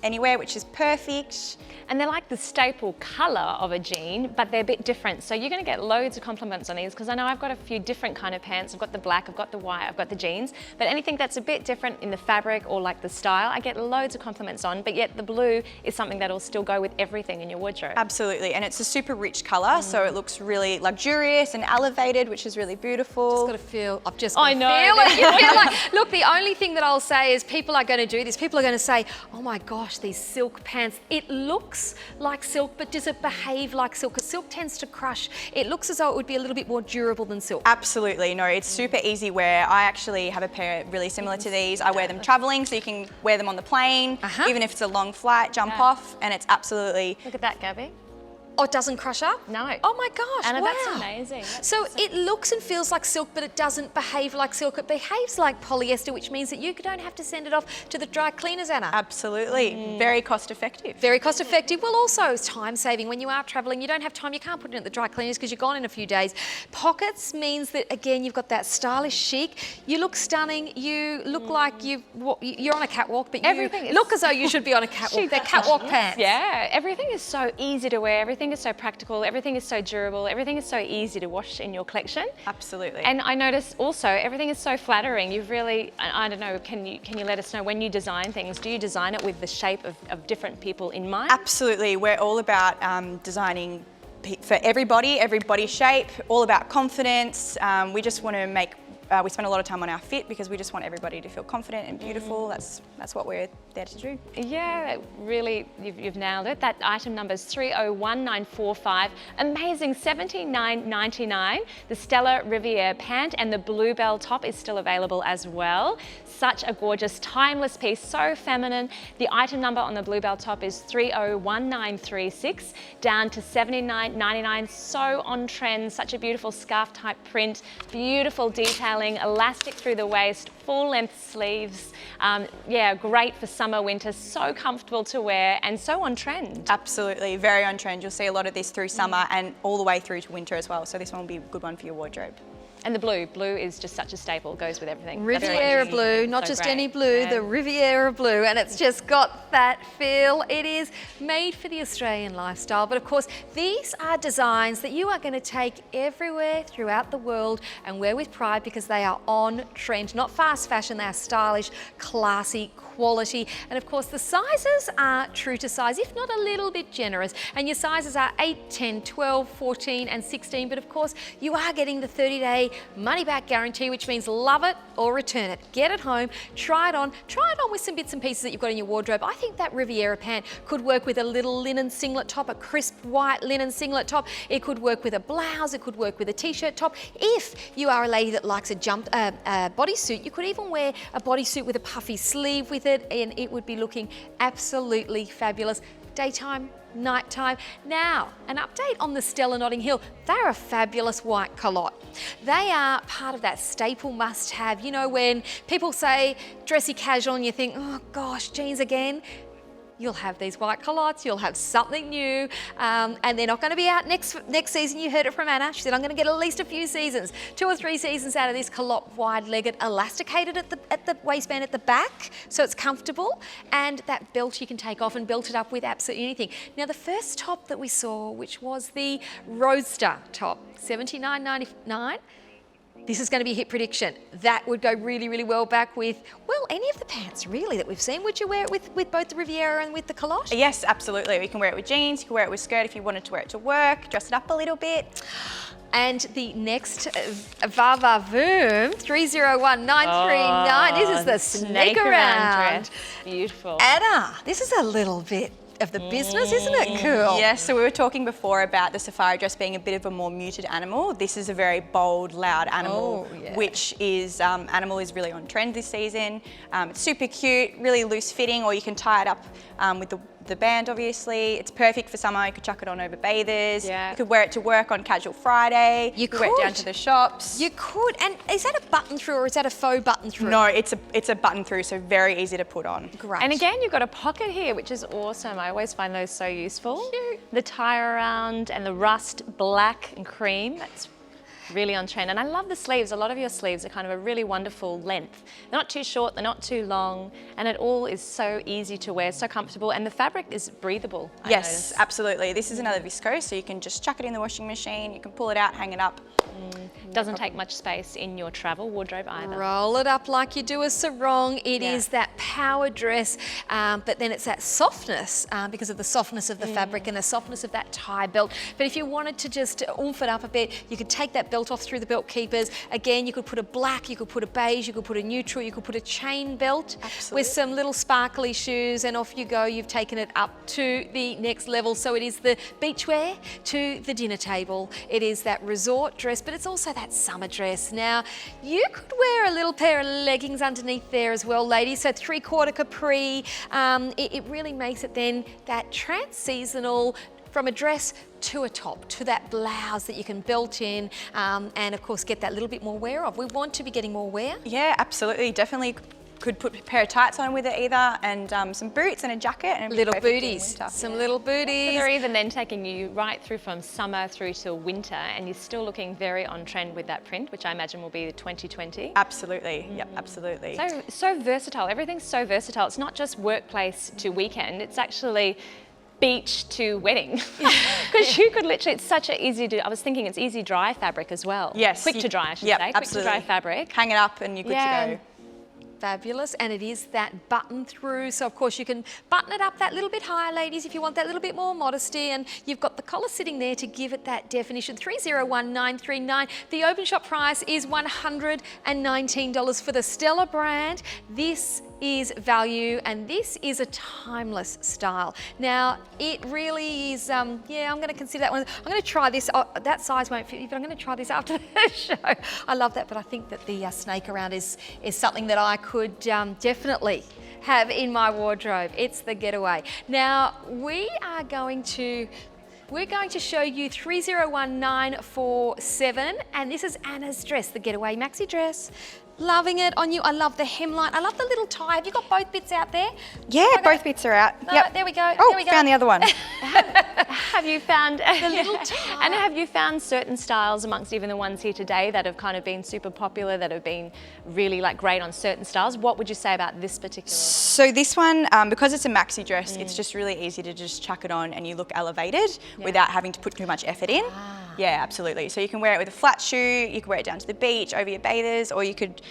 anywhere, which is perfect. And they're like the staple colour of a jean, but they're a bit different. So you're going to get loads of compliments on these because I know I've got a few different kind of pants. I've got the black, I've got the white, I've got the jeans. But anything that's a bit different in the fabric or like the style, I get loads of compliments on. But yet the blue is something that'll still go with everything in your wardrobe. Absolutely, and it's a super rich colour, so it looks really luxurious and elevated, which is really beautiful. Just got to feel, I've just got to feel it. You feel like, look, the only thing that I'll say is people are going to do this. People are going to say, oh my gosh, these silk pants, it looks like silk, but does it behave like silk? Because silk tends to crush. It looks as though it would be a little bit more durable than silk. Absolutely, no, it's super easy wear. I actually have a pair really similar to these. I wear them travelling, so you can wear them on the plane, even if it's a long flight, jump off, and it's absolutely... Look at that, Gabby. Oh, it doesn't crush up? No. Oh my gosh, Anna, wow. that's amazing. So it looks and feels like silk, but it doesn't behave like silk. It behaves like polyester, which means that you don't have to send it off to the dry cleaners, Anna. Absolutely. Very cost effective. Very cost effective. Well, also time saving. When you are travelling, you don't have time. You can't put it in the dry cleaners because you're gone in a few days. Pockets means that, again, you've got that stylish chic. You look stunning. You look like you're on a catwalk, but you look as though you should be on a catwalk. They're catwalk pants. Yeah, everything is so easy to wear. Everything is so practical. Everything is so durable. Everything is so easy to wash in your collection. Absolutely. And I notice also everything is so flattering. You've really, I don't know, can you let us know when you design things, do you design it with the shape of different people in mind? Absolutely. We're all about designing for everybody, every body shape, all about confidence. We just want to make we spend a lot of time on our fit because we just want everybody to feel confident and beautiful. That's what we're there to do. Yeah, really, you've nailed it. That item number is 301945. Amazing, $79.99. The Stella Riviera pant and the bluebell top is still available as well. Such a gorgeous, timeless piece, so feminine. The item number on the bluebell top is 301936, down to $79.99. So on trend, such a beautiful scarf type print, beautiful detail, elastic through the waist, full length sleeves. Yeah, great for summer, winter, so comfortable to wear and so on trend. Absolutely, very on trend. You'll see a lot of this through summer and all the way through to winter as well. So this one will be a good one for your wardrobe. And the blue is just such a staple, goes with everything. Riviera blue, not just any blue, the Riviera blue, and it's just got that feel. It is made for the Australian lifestyle, but of course, these are designs that you are going to take everywhere throughout the world and wear with pride because they are on trend, not fast fashion, they are stylish, classy, quality, and of course the sizes are true to size, if not a little bit generous, and your sizes are 8, 10, 12, 14 and 16, but of course you are getting the 30-day money-back guarantee, which means love it or return it. Get it home, try it on with some bits and pieces that you've got in your wardrobe. I think that Riviera pant could work with a little linen singlet top, a crisp white linen singlet top. It could work with a blouse, it could work with a t-shirt top. If you are a lady that likes a bodysuit, you could even wear a bodysuit with a puffy sleeve with it, and it would be looking absolutely fabulous. Daytime, nighttime. Now, an update on the Stella Notting Hill. They're a fabulous white culotte. They are part of that staple must-have. You know, when people say dressy casual and you think, oh gosh, jeans again. You'll have these white culottes, you'll have something new, and they're not going to be out next season. You heard it from Anna. She said, I'm going to get at least a few seasons, 2 or 3 seasons out of this culotte, wide-legged, elasticated at the waistband at the back, so it's comfortable, and that belt you can take off and belt it up with absolutely anything. Now, the first top that we saw, which was the Roadster top, $79.99. this is going to be a hit prediction. That would go really, really well back with, well, any of the pants really that we've seen. Would you wear it with both the Riviera and with the calotte? Yes, absolutely. You can wear it with jeans, you can wear it with skirt if you wanted to wear it to work, dress it up a little bit. And the next Va Voom 301939. This is the snake around dress. Beautiful. Anna, this is a little bit of the business, isn't it? Cool. Yes, so we were talking before about the safari dress being a bit of a more muted animal. This is a very bold, loud animal, which is, animal is really on trend this season. It's super cute, really loose fitting, or you can tie it up with the band, obviously. It's perfect for summer. You could chuck it on over bathers. Yeah. You could wear it to work on casual Friday. You could wear it down to the shops. You could. And is that a button through or is that a faux button through? No, it's a button through, so very easy to put on. Great. And again, you've got a pocket here, which is awesome. I always find those so useful. Cute. The tie around and the rust black and cream, that's really on trend. And I love the sleeves. A lot of your sleeves are kind of a really wonderful length. They're not too short, they're not too long, and it all is so easy to wear, so comfortable, and the fabric is breathable. Yes, absolutely. This is another viscose, so you can just chuck it in the washing machine, you can pull it out, hang it up. Doesn't take much space in your travel wardrobe either. Roll it up like you do a sarong. It is that power dress, but then it's that softness because of the softness of the fabric and the softness of that tie belt. But if you wanted to just oomph it up a bit, you could take that belt off through the belt keepers. Again, you could put a black, you could put a beige, you could put a neutral, you could put a chain belt with some little sparkly shoes, and off you go. You've taken it up to the next level. So it is the beachwear to the dinner table. It is that resort dress, but it's also that summer dress. Now, you could wear a little pair of leggings underneath there as well, ladies. So 3/4 capri. It really makes it then that trans-seasonal from a dress to a top, to that blouse that you can belt in and of course get that little bit more wear of. We want to be getting more wear. Yeah, absolutely. Definitely could put a pair of tights on with it either, and some boots and a jacket. And little booties, some little booties. So they're even then taking you right through from summer through to winter, and you're still looking very on trend with that print, which I imagine will be the 2020. Absolutely, yep, absolutely. So versatile, everything's so versatile. It's not just workplace to weekend, it's actually beach to wedding. Because you could literally, it's such an easy to, I was thinking it's easy dry fabric as well. Yes. Quick to dry, I should say. Absolutely. Quick to dry fabric. Hang it up and you're good to go. Fabulous, and it is that button through, so of course you can button it up that little bit higher, ladies, if you want that little bit more modesty, and you've got the collar sitting there to give it that definition. 301939. The open shop price is $119 for the Stella brand. This is value, and this is a timeless style. Now, it really is, yeah, I'm going to consider that one. I'm going to try this. Oh, that size won't fit me, but I'm going to try this after the show. I love that, but I think that the snake around is something that I could definitely have in my wardrobe. It's the getaway. Now, we're going to show you 301947, and this is Anna's dress, the getaway maxi dress. Loving it on you. I love the hemline. I love the little tie. Have you got both bits out there? Yeah, both bits are out. No, yep. There we go. Oh, there we go. Found the other one. Have you found the little tie? And have you found certain styles amongst even the ones here today that have kind of been super popular, that have been really like great on certain styles? What would you say about this particular one? So this one, because it's a maxi dress, it's just really easy to just chuck it on and you look elevated without having to put too much effort in. Yeah, absolutely. So you can wear it with a flat shoe, you can wear it down to the beach, over your bathers, or you could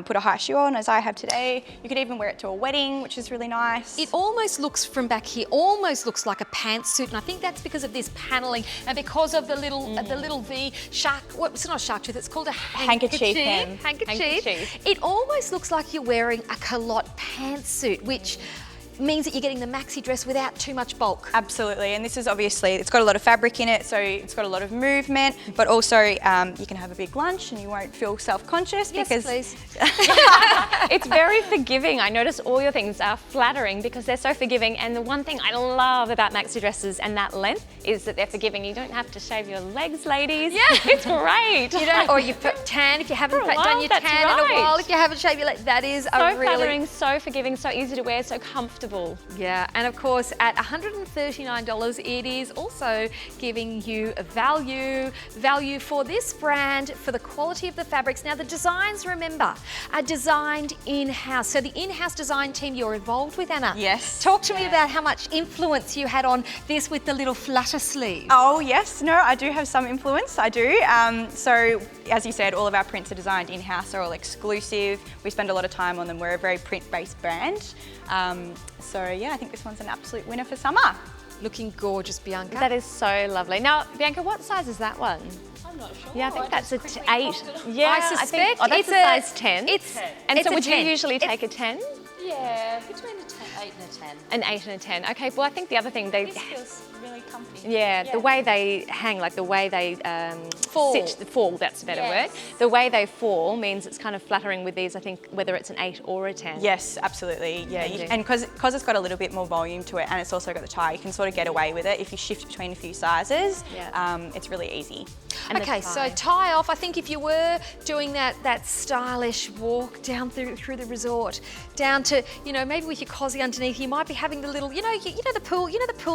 put a high shoe on, as I have today. You could even wear it to a wedding, which is really nice. It almost looks, from back here, almost looks like a pantsuit, and I think that's because of this paneling and because of the little V shark. Well, it's not a shark tooth. It's called a handkerchief. Handkerchief. It almost looks like you're wearing a culotte pantsuit, which means that you're getting the maxi dress without too much bulk. Absolutely, and this is obviously, it's got a lot of fabric in it, so it's got a lot of movement, but also you can have a big lunch and you won't feel self-conscious because... please. It's very forgiving. I notice all your things are flattering because they're so forgiving, and the one thing I love about maxi dresses and that length is that they're forgiving. You don't have to shave your legs, ladies. Yeah, it's great. You don't, or you put tan if you haven't done your tan in a while. If you haven't shaved your legs, that is so flattering, so forgiving, so easy to wear, so comfortable. flexible. Yeah, and of course at $139 it is also giving you a value for this brand, for the quality of the fabrics. Now the designs, remember, are designed in-house. So the in-house design team you're involved with, Anna. Yes. Talk to me about how much influence you had on this with the little flutter sleeve. Oh yes, no, I do have some influence, I do. So as you said, all of our prints are designed in-house, they're all exclusive. We spend a lot of time on them. We're a very print-based brand. So yeah, I think this one's an absolute winner for summer. Looking gorgeous, Bianca. That is so lovely. Now, Bianca, what size is that one? I'm not sure. Yeah, I think that's a 8. Yeah, I suspect that's it's a size 10. And it's so a would 10. you usually take a 10? Yeah, between a 8 and a 10. An 8 and a 10. Okay, well I think the other thing This feels really comfy. Yeah, the way they hang, like the way they fall, that's a better word. The way they fall means it's kind of flattering with these, I think, whether it's an 8 or a 10. Yes, absolutely, yeah. And because it's got a little bit more volume to it and it's also got the tie, you can sort of get away with it. If you shift between a few sizes, it's really easy. And okay, so tie off. I think if you were doing that stylish walk down through the resort, down to, you know, maybe with your cosy underneath, you might be having the little, you know the pool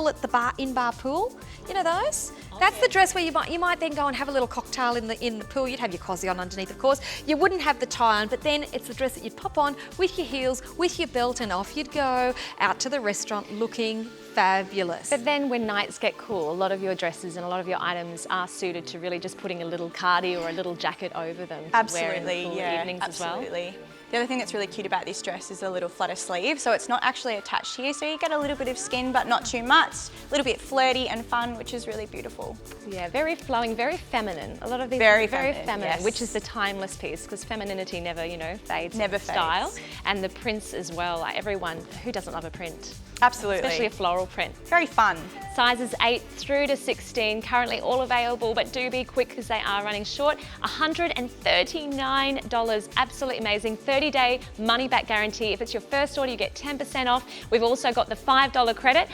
at the bar pool, you know those. That's the dress where you might then go and have a little cocktail in the pool. You'd have your cosy on underneath, of course. You wouldn't have the tie on, but then it's the dress that you'd pop on with your heels, with your belt, and off you'd go out to the restaurant looking fabulous. But then when nights get cool, a lot of your dresses and a lot of your items are suited to really just putting a little cardi or a little jacket over them to wear in the cool evenings as well. Absolutely. The other thing that's really cute about this dress is the little flutter sleeve, so it's not actually attached here, so you get a little bit of skin but not too much, a little bit flirty and fun, which is really beautiful. Yeah, very flowing, very feminine. A lot of these very are very feminine, feminine, yes. which is the timeless piece, because femininity never, you know, fades. Never in style. fades. And the prints as well, like everyone, who doesn't love a print? Absolutely. Especially a floral print. Very fun. Sizes 8 through to 16, currently all available, but do be quick because they are running short. $139, absolutely amazing. 30-day money-back guarantee. If it's your first order, you get 10% off. We've also got the $5 credit.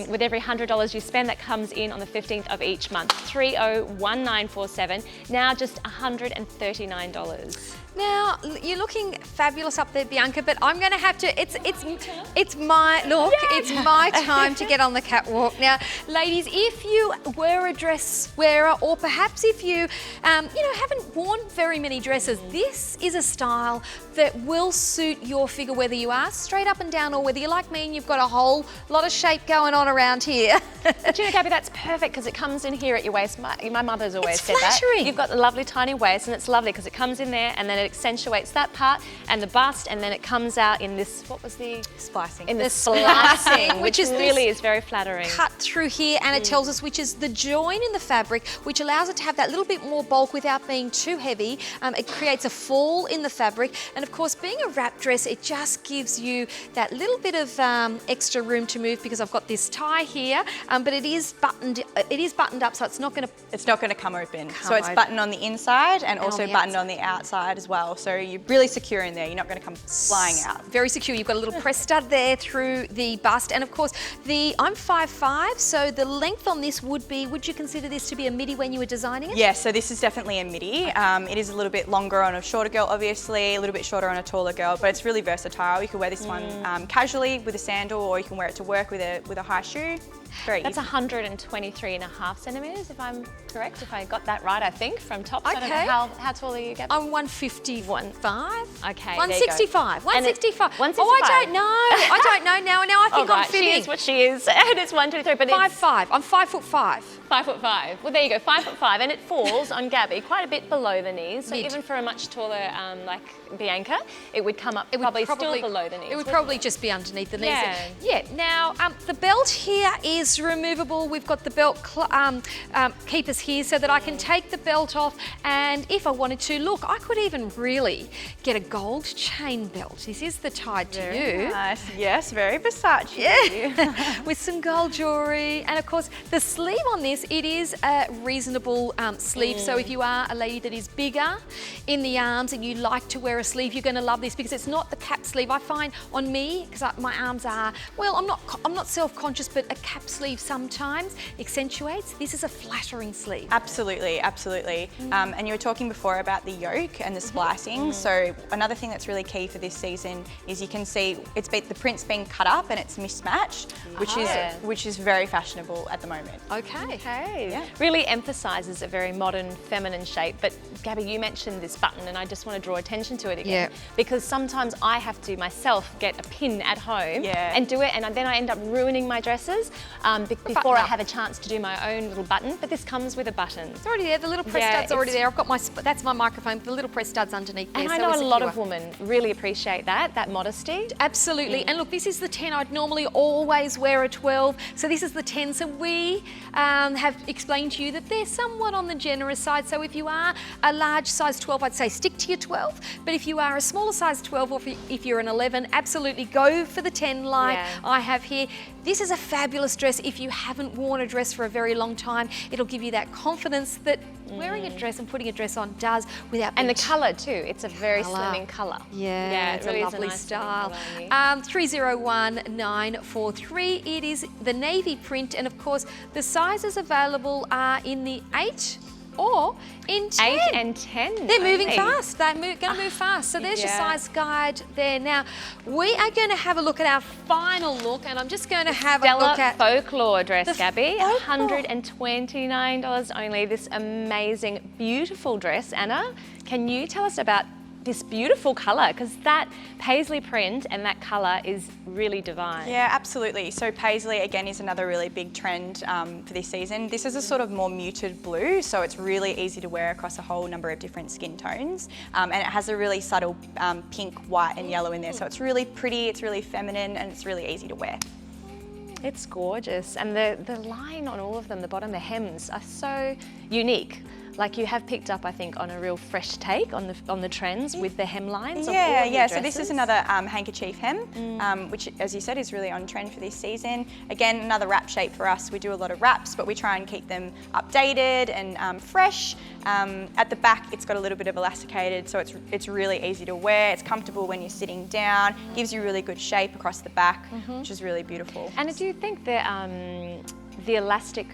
With every $100 you spend, that comes in on the 15th of each month. 301947, now just $139. Now, you're looking fabulous up there, Bianca, but I'm going to have to, it's my, look, it's my time to get on the catwalk. Now, ladies, if you were a dress wearer, or perhaps if you, haven't worn very many dresses, this is a style that will suit your figure, whether you are straight up and down or whether you're like me and you've got a whole lot of shape going on around here. But you know, Gabby, that's perfect because it comes in here at your waist. My mother's always said flattering. that. You've got the lovely tiny waist and it's lovely because it comes in there and then it accentuates that part and the bust, and then it comes out in this, what was the? Splicing. In the splicing, which is really is very flattering. Cut through here, and it tells us which is the join in the fabric, which allows it to have that little bit more bulk without being too heavy. It creates a fall in the fabric, and of course, being a wrap dress, it just gives you that little bit of extra room to move because I've got this tie here, but it is buttoned. It is buttoned up, so it's not going to. It's not going to come open. So it's buttoned on the inside and also buttoned on the outside as well. So you're really secure in there. You're not going to come flying out. Very secure. You've got a little press stud there through the bust, and of course, I'm 5'5", so the length on this would you consider this to be a midi when you were designing it? Yeah, so this is definitely a midi. It is a little bit longer on a shorter girl, obviously, a little bit shorter on a taller girl, but it's really versatile. You can wear this one casually with a sandal, or you can wear it to work with a high shoe. Very That's easy. 123.5 centimetres, if I'm correct, if I got that right, I think, from tops. Okay. I don't know how tall are you, Gabby? I'm 155. Okay, 165. 165. 165. Oh, I don't know. I don't know now. Now I think I'm fitting. She is what she is, and it's 1, 2, 3, but 5'5". I'm 5'5". 5'5". Well, there you go, 5'5", and it falls on Gabby quite a bit below the knees. So Mid. even for a much taller, like Bianca, it would come up probably still below the knees. It would probably just be underneath the knees. Yeah. Yeah. Now, the belt here is removable. We've got the belt keepers here so that I can take the belt off, and if I wanted to, look, I could even really get a gold chain belt. This is the tied to you. Nice. Yes, very Versace. Yeah. With some gold jewellery, and of course the sleeve on this, it is a reasonable sleeve. So if you are a lady that is bigger in the arms and you like to wear a sleeve, you're going to love this because it's not the cap sleeve. I find on me, because my arms are, well, I'm not self-conscious, but a cap sleeve sometimes accentuates. This is a flattering sleeve. Absolutely, absolutely. And you were talking before about the yoke and the splicing. So another thing that's really key for this season is you can see the print's being cut up and it's mismatched, which is very fashionable at the moment. Okay. Yeah. Really emphasises a very modern, feminine shape. But Gabby, you mentioned this button, and I just want to draw attention to it again. Because sometimes I have to myself get a pin at home and do it, and then I end up ruining my dresses before I have a chance to do my own little button. But this comes with a button. It's already there. The little press stud's already there. I've got that's my microphone. The little press stud's underneath there. And I know a lot of women really appreciate that modesty. Absolutely. And look, this is the 10. I'd normally always wear a 12. So this is the 10. So we have explained to you that they're somewhat on the generous side. So if you are a large size 12, I'd say stick to your 12. But if you are a smaller size 12, or if you're an 11, absolutely go for the 10 like I have here. This is a fabulous dress. If you haven't worn a dress for a very long time, it'll give you that confidence that wearing a dress and putting a dress on does without And the colour too. It's a very slimming colour. Yeah, it's a really lovely nice style. 301943. It is the navy print, and of course the sizes available are in the 8 or in 10. 8 and 10. They're moving fast. They're going to move fast. So there's your size guide there. Now, we are going to have a look at our final look, and I'm just going to have a look at Stella Folklore dress, Gabby. Folklore. $129 only. This amazing, beautiful dress. Anna, can you tell us about this beautiful colour? Because that paisley print and that colour is really divine. Yeah, absolutely. So paisley, again, is another really big trend for this season. This is a sort of more muted blue, so it's really easy to wear across a whole number of different skin tones. And it has a really subtle pink, white and yellow in there. So it's really pretty, it's really feminine, and it's really easy to wear. It's gorgeous. And the line on all of them, the bottom, the hems are so unique. Like you have picked up, I think, on a real fresh take on the trends with the hemlines. Yeah. So this is another handkerchief hem, which, as you said, is really on trend for this season. Again, another wrap shape for us. We do a lot of wraps, but we try and keep them updated and fresh. At the back, it's got a little bit of elasticated, so it's really easy to wear. It's comfortable when you're sitting down. Gives you really good shape across the back, which is really beautiful. And do you think that the elastic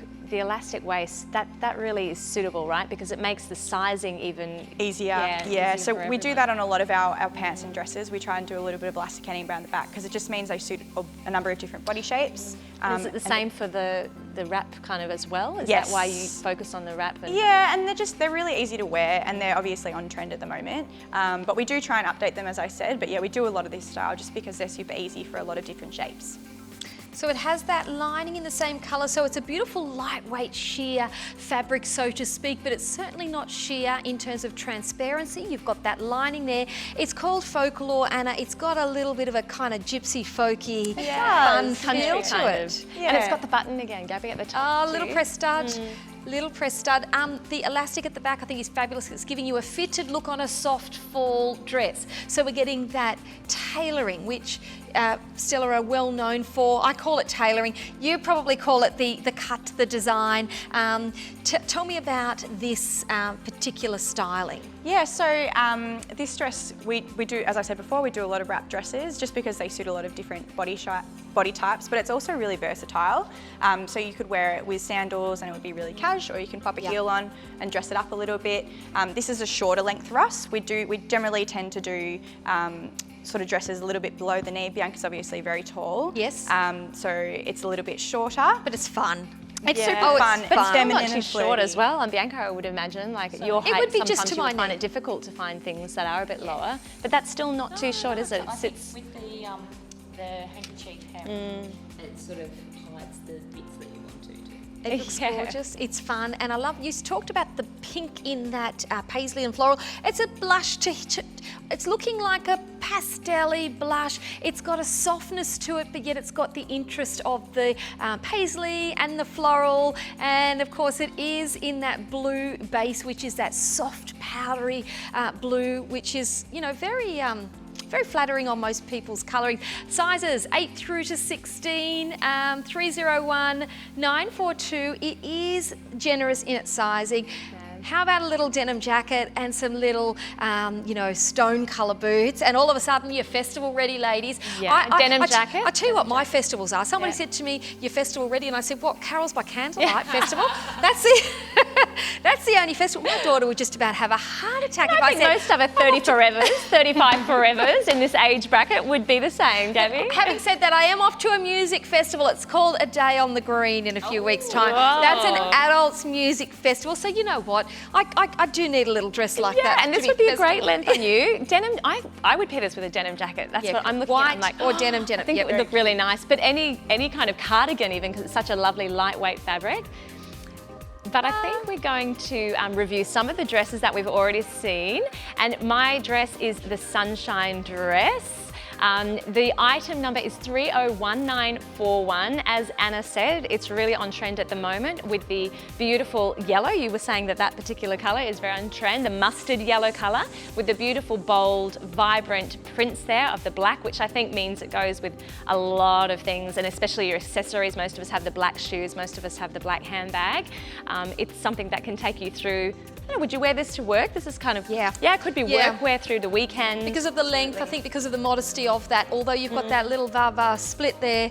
waist, that really is suitable, right? Because it makes the sizing even easier. Yeah. So we do that on a lot of our pants and dresses. We try and do a little bit of elasticating around the back because it just means they suit a number of different body shapes. Is it the same for the wrap kind of as well? Is that why you focus on the wrap? Yeah, and they're really easy to wear, and they're obviously on trend at the moment. But we do try and update them, as I said. But yeah, we do a lot of this style just because they're super easy for a lot of different shapes. So it has that lining in the same colour, so it's a beautiful lightweight sheer fabric, so to speak, but it's certainly not sheer in terms of transparency. You've got that lining there. It's called Folklore, Anna. It's got a little bit of a kind of gypsy, folky, fun feel to it. Yeah. And it's got the button again, Gabby, at the top. Little press stud. Little press stud. The elastic at the back I think is fabulous. It's giving you a fitted look on a soft fall dress. So we're getting that tailoring, which Stella are well known for. I call it tailoring. You probably call it the cut, the design. Tell me about this particular styling. Yeah, so this dress, we do, as I said before, we do a lot of wrap dresses just because they suit a lot of different body types, but it's also really versatile. So you could wear it with sandals and it would be really cash, or you can pop a heel on and dress it up a little bit. This is a shorter length for us. We generally tend to do sort of dresses a little bit below the knee. Bianca's obviously very tall. Yes. So it's a little bit shorter. But it's fun. It's super fun. But it's feminine not too and short flirty. as well. And Bianca, I would imagine, like your height, it would be sometimes just to you would my find it difficult to find things that are a bit lower. But that's still not too short, is it? I think with the handkerchief hem, it sort of hides the bits that you want to do. It looks gorgeous. It's fun, and I love. You talked about the pink in that paisley and floral. It's a blush it's looking like a pastel-y blush. It's got a softness to it, but yet it's got the interest of the paisley and the floral, and of course it is in that blue base, which is that soft powdery blue, which is very flattering on most people's colouring. Sizes 8 through to 16, 301942. It is generous in its sizing. How about a little denim jacket and some little, you know, stone colour boots, and all of a sudden you're festival ready, ladies. Yeah, denim jacket. I tell you what my festivals are. Somebody said to me, "You're festival ready," and I said, "What? Carols by Candlelight Festival? That's the that's the only festival." My daughter would just about have a heart attack if I think most of our 30 forevers, 35 forevers in this age bracket would be the same, Gabby. Having said that, I am off to a music festival. It's called A Day on the Green in a few weeks' time. Whoa. That's an adults music festival. So you know what? I do need a little dress like that. And this would be a great length on you. Denim, I would pair this with a denim jacket. That's what I'm looking at. I'm like, or denim. I think it would look really nice. But any kind of cardigan even, because it's such a lovely lightweight fabric. But I think we're going to review some of the dresses that we've already seen. And my dress is the Sunshine dress. The item number is 301941. As Anna said, it's really on trend at the moment with the beautiful yellow. You were saying that that particular colour is very on trend, the mustard yellow colour with the beautiful, bold, vibrant prints there of the black, which I think means it goes with a lot of things, and especially your accessories. Most of us have the black shoes, most of us have the black handbag. It's something that can take you through. Would you wear this to work? This is kind of, it could be workwear through the weekend. Because of the length, I think because of the modesty of that, although you've got that little va-va split there,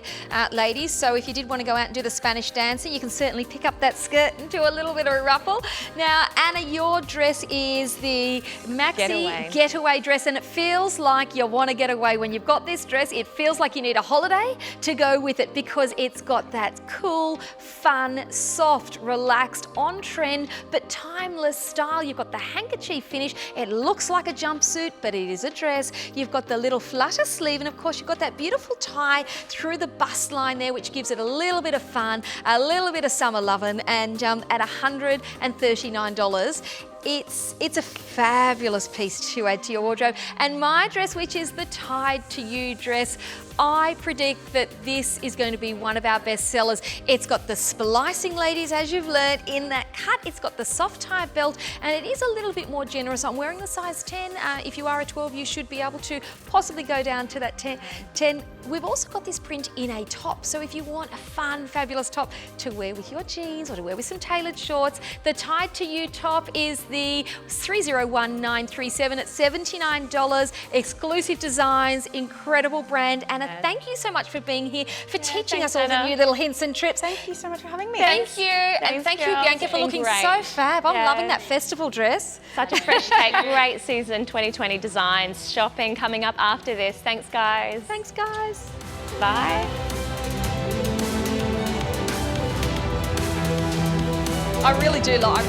ladies, so if you did want to go out and do the Spanish dancing, you can certainly pick up that skirt and do a little bit of a ruffle. Now, Anna, your dress is the maxi getaway dress, and it feels like you want to get away when you've got this dress. It feels like you need a holiday to go with it because it's got that cool, fun, soft, relaxed, on-trend, but timeless style. You've got the handkerchief finish. It looks like a jumpsuit, but it is a dress. You've got the little flutter sleeve, and of course you've got that beautiful tie through the bust line there, which gives it a little bit of fun, a little bit of summer loving, and at $139. It's a fabulous piece to add to your wardrobe. And my dress, which is the Tied to You dress, I predict that this is going to be one of our best sellers. It's got the splicing, ladies, as you've learned, in that cut. It's got the soft tie belt, and it is a little bit more generous. I'm wearing the size 10. If you are a 12, you should be able to possibly go down to that 10. We've also got this print in a top, so if you want a fun, fabulous top to wear with your jeans or to wear with some tailored shorts, the Tied to You top is the 301937 at $79. Exclusive designs, incredible brand. Anna, thank you so much for being here, for teaching us all the new little hints and trips. Thank you so much for having me. Thank you. And thank you, Bianca, for looking so fab. I'm loving that festival dress. Such a fresh take. Great season 2020 designs. Shopping coming up after this. Thanks, guys. Thanks, guys. Bye. I really do like